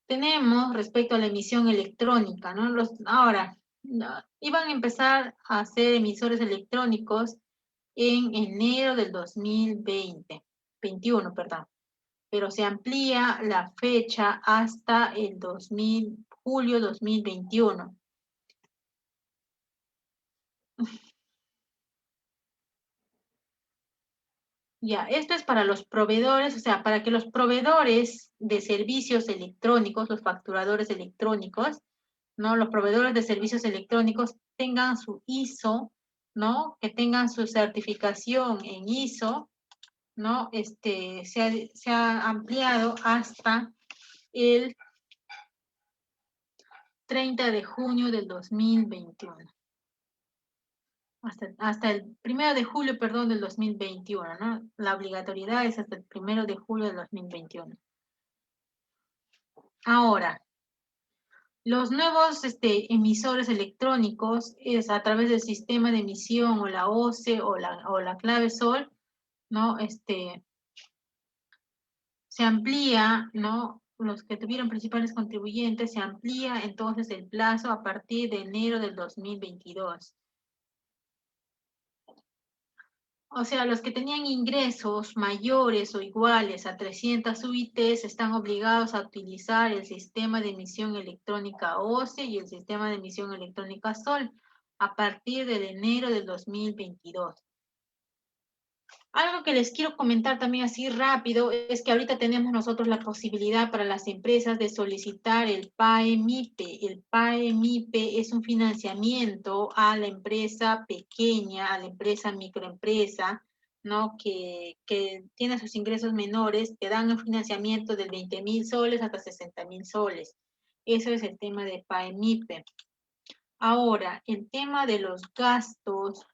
[SPEAKER 1] Tenemos respecto a la emisión electrónica, ¿no? Ahora, iban a empezar a ser emisores electrónicos en enero del 2021, perdón. Pero se amplía la fecha hasta el julio 2021. Ya, esto es para los proveedores, o sea, para que los proveedores de servicios electrónicos, los facturadores electrónicos, ¿no? Los proveedores de servicios electrónicos tengan su ISO, ¿no? Que tengan su certificación en ISO, ¿no? Se ha ampliado hasta el 30 de junio del 2021. Hasta el 1 de julio, perdón, del 2021, ¿no? La obligatoriedad es hasta el 1 de julio del 2021. Ahora, los nuevos emisores electrónicos es a través del sistema de emisión o la OCE o la clave SOL, ¿no? Se amplía, ¿no? Los que tuvieron principales contribuyentes, se amplía entonces el plazo a partir de enero del 2022. O sea, los que tenían ingresos mayores o iguales a 300 UITs están obligados a utilizar el sistema de emisión electrónica OCE y el sistema de emisión electrónica SOL a partir de enero del 2022. Algo que les quiero comentar también así rápido es que ahorita tenemos nosotros la posibilidad para las empresas de solicitar el PAE-MIPE. El PAE-MIPE es un financiamiento a la empresa pequeña, a la empresa microempresa, ¿no? Que tiene sus ingresos menores, que dan un financiamiento de 20.000 soles hasta 60.000 soles. Eso es el tema de PAE-MIPE. Ahora, el tema de los gastos,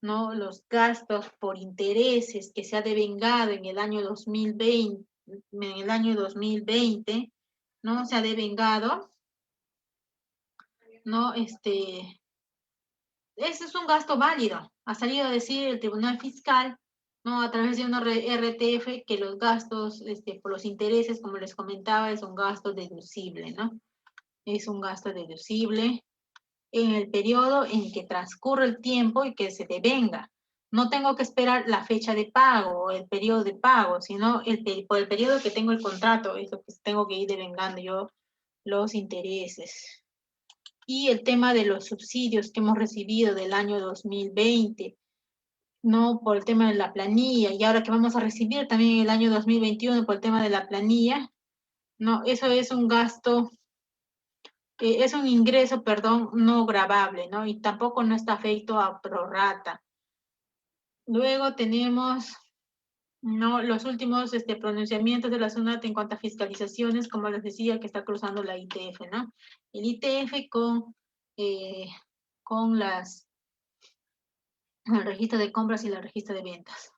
[SPEAKER 1] ¿no? Los gastos por intereses que se ha devengado en el año 2020, ¿no? Se ha devengado, ¿no? Ese es un gasto válido. Ha salido a decir el Tribunal Fiscal, ¿no? A través de una RTF que los gastos por los intereses, como les comentaba, es un gasto deducible, ¿no? Es un gasto deducible en el periodo en que transcurre el tiempo y que se devenga. No tengo que esperar la fecha de pago o el periodo de pago, sino por el periodo que tengo el contrato, es lo que tengo que ir devengando yo los intereses. Y el tema de los subsidios que hemos recibido del año 2020, ¿no? Por el tema de la planilla, y ahora que vamos a recibir también el año 2021 por el tema de la planilla, ¿no? Eso es un gasto es un ingreso, perdón, no gravable, ¿no? Y tampoco no está afecto a prorrata. Luego tenemos, ¿no? Los últimos pronunciamientos de la SUNAT en cuanto a fiscalizaciones, como les decía, que está cruzando la ITF, ¿no? El ITF con el registro de compras y el registro de ventas.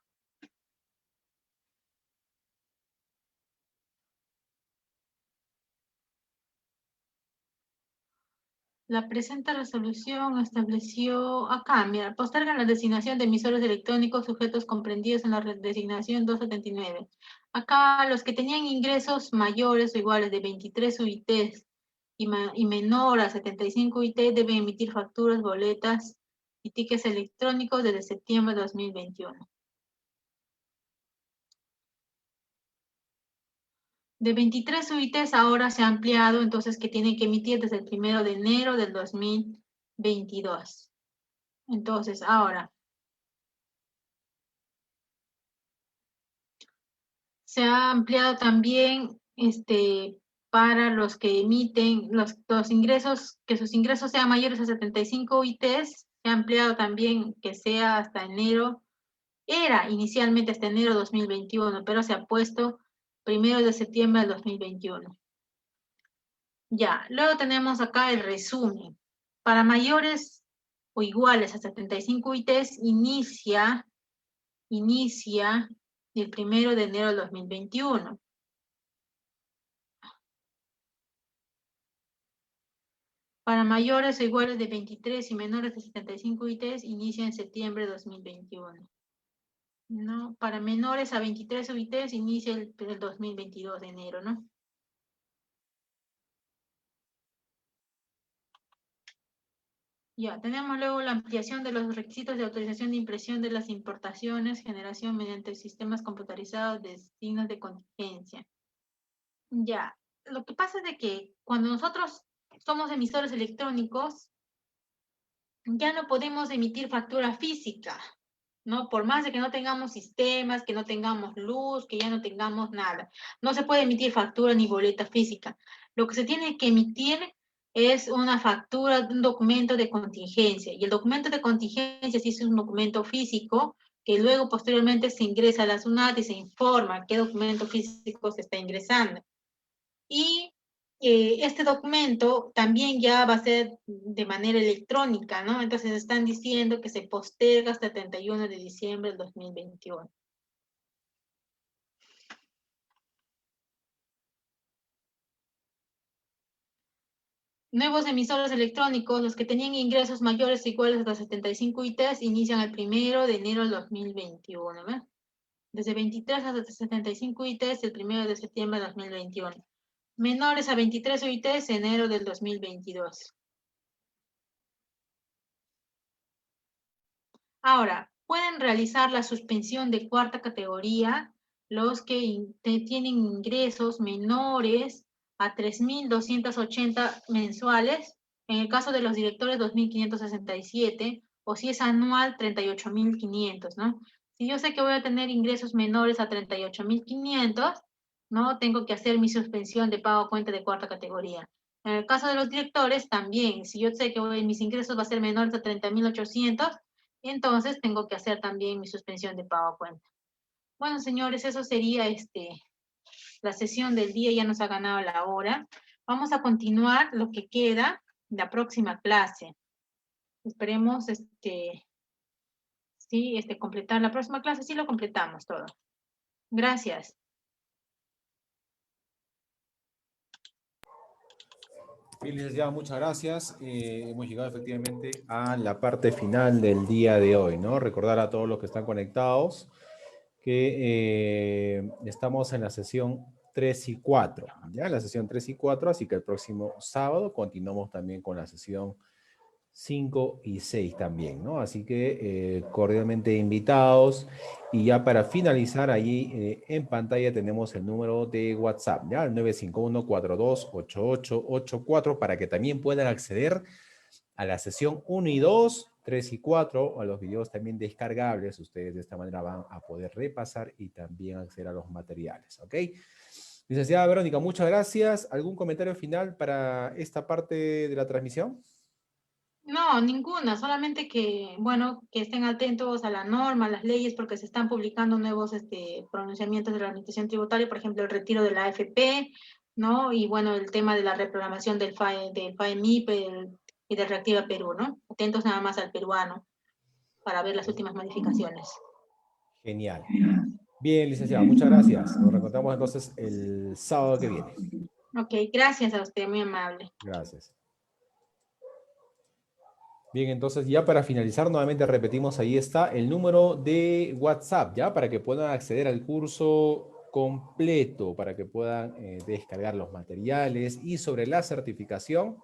[SPEAKER 1] La presente resolución estableció, acá, mira, postergan la designación de emisores electrónicos sujetos comprendidos en la designación 279. Acá, los que tenían ingresos mayores o iguales de 23 UITs y menor a 75 UIT deben emitir facturas, boletas y tickets electrónicos desde septiembre de 2021. De 23 UITs ahora se ha ampliado, entonces que tienen que emitir desde el 1 de enero del 2022. Entonces, ahora, se ha ampliado también para los que emiten los ingresos, que sus ingresos sean mayores a 75 UITs, se ha ampliado también que sea hasta enero, era inicialmente hasta enero 2021, pero se ha puesto 1 de septiembre del 2021. Ya, luego tenemos acá el resumen. Para mayores o iguales a 75 UITs inicia el 1 de enero del 2021. Para mayores o iguales de 23 y menores de 75 UITs, inicia en septiembre de 2021. ¿No? Para menores a 23 UITs, inicia el 2022 de enero, ¿no? Ya, tenemos luego la ampliación de los requisitos de autorización de impresión de las importaciones, generación mediante sistemas computarizados de signos de contingencia. Ya, lo que pasa es de que cuando nosotros somos emisores electrónicos, ya no podemos emitir factura física, ¿no? Por más de que no tengamos sistemas, que no tengamos luz, que ya no tengamos nada. No se puede emitir factura ni boleta física. Lo que se tiene que emitir es una factura, un documento de contingencia. Y el documento de contingencia sí es un documento físico que luego posteriormente se ingresa a la SUNAT y se informa qué documento físico se está ingresando. Y este documento también ya va a ser de manera electrónica, ¿no? Entonces están diciendo que se posterga hasta el 31 de diciembre del 2021. Nuevos emisores electrónicos, los que tenían ingresos mayores o iguales a 75 UITs, inician el 1 de enero del 2021, ¿no? Desde 23 hasta 75 UITs, el 1 de septiembre de 2021. Menores a 23 UITs, enero del 2022. Ahora, pueden realizar la suspensión de cuarta categoría los que tienen ingresos menores a 3.280 mensuales, en el caso de los directores 2.567, o si es anual 38.500, ¿no? Si yo sé que voy a tener ingresos menores a 38.500, ¿no? Tengo que hacer mi suspensión de pago a cuenta de cuarta categoría. En el caso de los directores también, si yo sé que mis ingresos va a ser menores a 30.800, entonces tengo que hacer también mi suspensión de pago a cuenta. Bueno, señores, eso sería la sesión del día, ya nos ha ganado la hora. Vamos a continuar lo que queda, la próxima clase. Esperemos completar la próxima clase, sí lo completamos todo. Gracias.
[SPEAKER 2] Bien, licenciada, muchas gracias. Hemos llegado efectivamente a la parte final del día de hoy, ¿no? Recordar a todos los que están conectados que estamos en la sesión 3 y 4, ¿ya? La sesión 3 y 4, así que el próximo sábado continuamos también con la sesión 5 y 6 también, ¿no? Así que cordialmente invitados. Y ya para finalizar, allí en pantalla tenemos el número de WhatsApp, ¿ya? El 951-428884 para que también puedan acceder a la sesión 1 y 2, 3 y 4, a los videos también descargables. Ustedes de esta manera van a poder repasar y también acceder a los materiales, ¿ok? Licenciada Verónica, muchas gracias. ¿Algún comentario final para esta parte de la transmisión?
[SPEAKER 1] No, ninguna, solamente que, bueno, que estén atentos a la norma, a las leyes, porque se están publicando nuevos pronunciamientos de la administración tributaria, por ejemplo, el retiro de la AFP, ¿no? Y bueno, el tema de la reprogramación del FAEMIP y de Reactiva Perú, ¿no? Atentos nada más al peruano para ver las últimas modificaciones.
[SPEAKER 2] Genial. Bien, licenciada, muchas gracias. Nos reencontramos entonces el sábado que viene.
[SPEAKER 1] Ok, gracias a usted, muy amable.
[SPEAKER 2] Gracias. Bien, entonces ya para finalizar, nuevamente repetimos, ahí está el número de WhatsApp, ¿ya? Para que puedan acceder al curso completo, para que puedan descargar los materiales. Y sobre la certificación,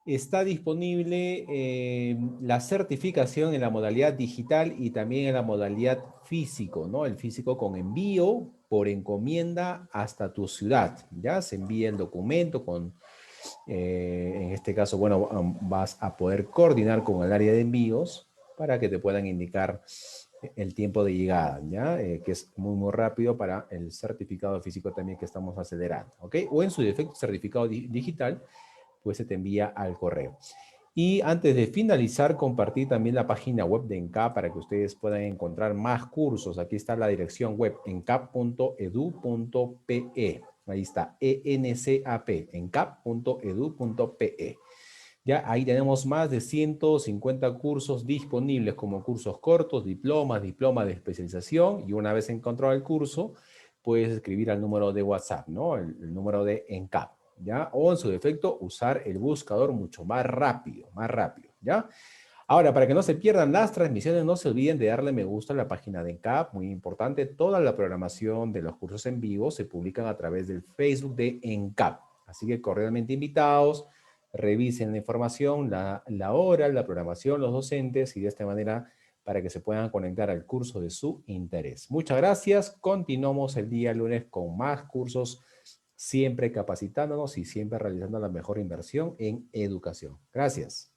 [SPEAKER 2] está disponible la certificación en la modalidad digital y también en la modalidad físico, ¿no? El físico con envío por encomienda hasta tu ciudad, ¿ya? Se envía el documento con... en este caso, bueno, vas a poder coordinar con el área de envíos para que te puedan indicar el tiempo de llegada, ¿ya? Que es muy, muy rápido para el certificado físico también que estamos acelerando, ¿ok? O en su defecto, certificado digital, pues se te envía al correo. Y antes de finalizar, compartí también la página web de ENCAP para que ustedes puedan encontrar más cursos. Aquí está la dirección web, encap.edu.pe. Ahí está, ENCAP, encap.edu.pe. Ya ahí tenemos más de 150 cursos disponibles como cursos cortos, diplomas de especialización. Y una vez encontrado el curso, puedes escribir al número de WhatsApp, ¿no? El número de ENCAP. ¿ya? O en su defecto, usar el buscador mucho más rápido, ¿ya? Ahora, para que no se pierdan las transmisiones, no se olviden de darle me gusta a la página de ENCAP, muy importante. Toda la programación de los cursos en vivo se publican a través del Facebook de ENCAP. Así que cordialmente invitados, revisen la información, la hora, la programación, los docentes y de esta manera para que se puedan conectar al curso de su interés. Muchas gracias. Continuamos el día lunes con más cursos, siempre capacitándonos y siempre realizando la mejor inversión en educación. Gracias.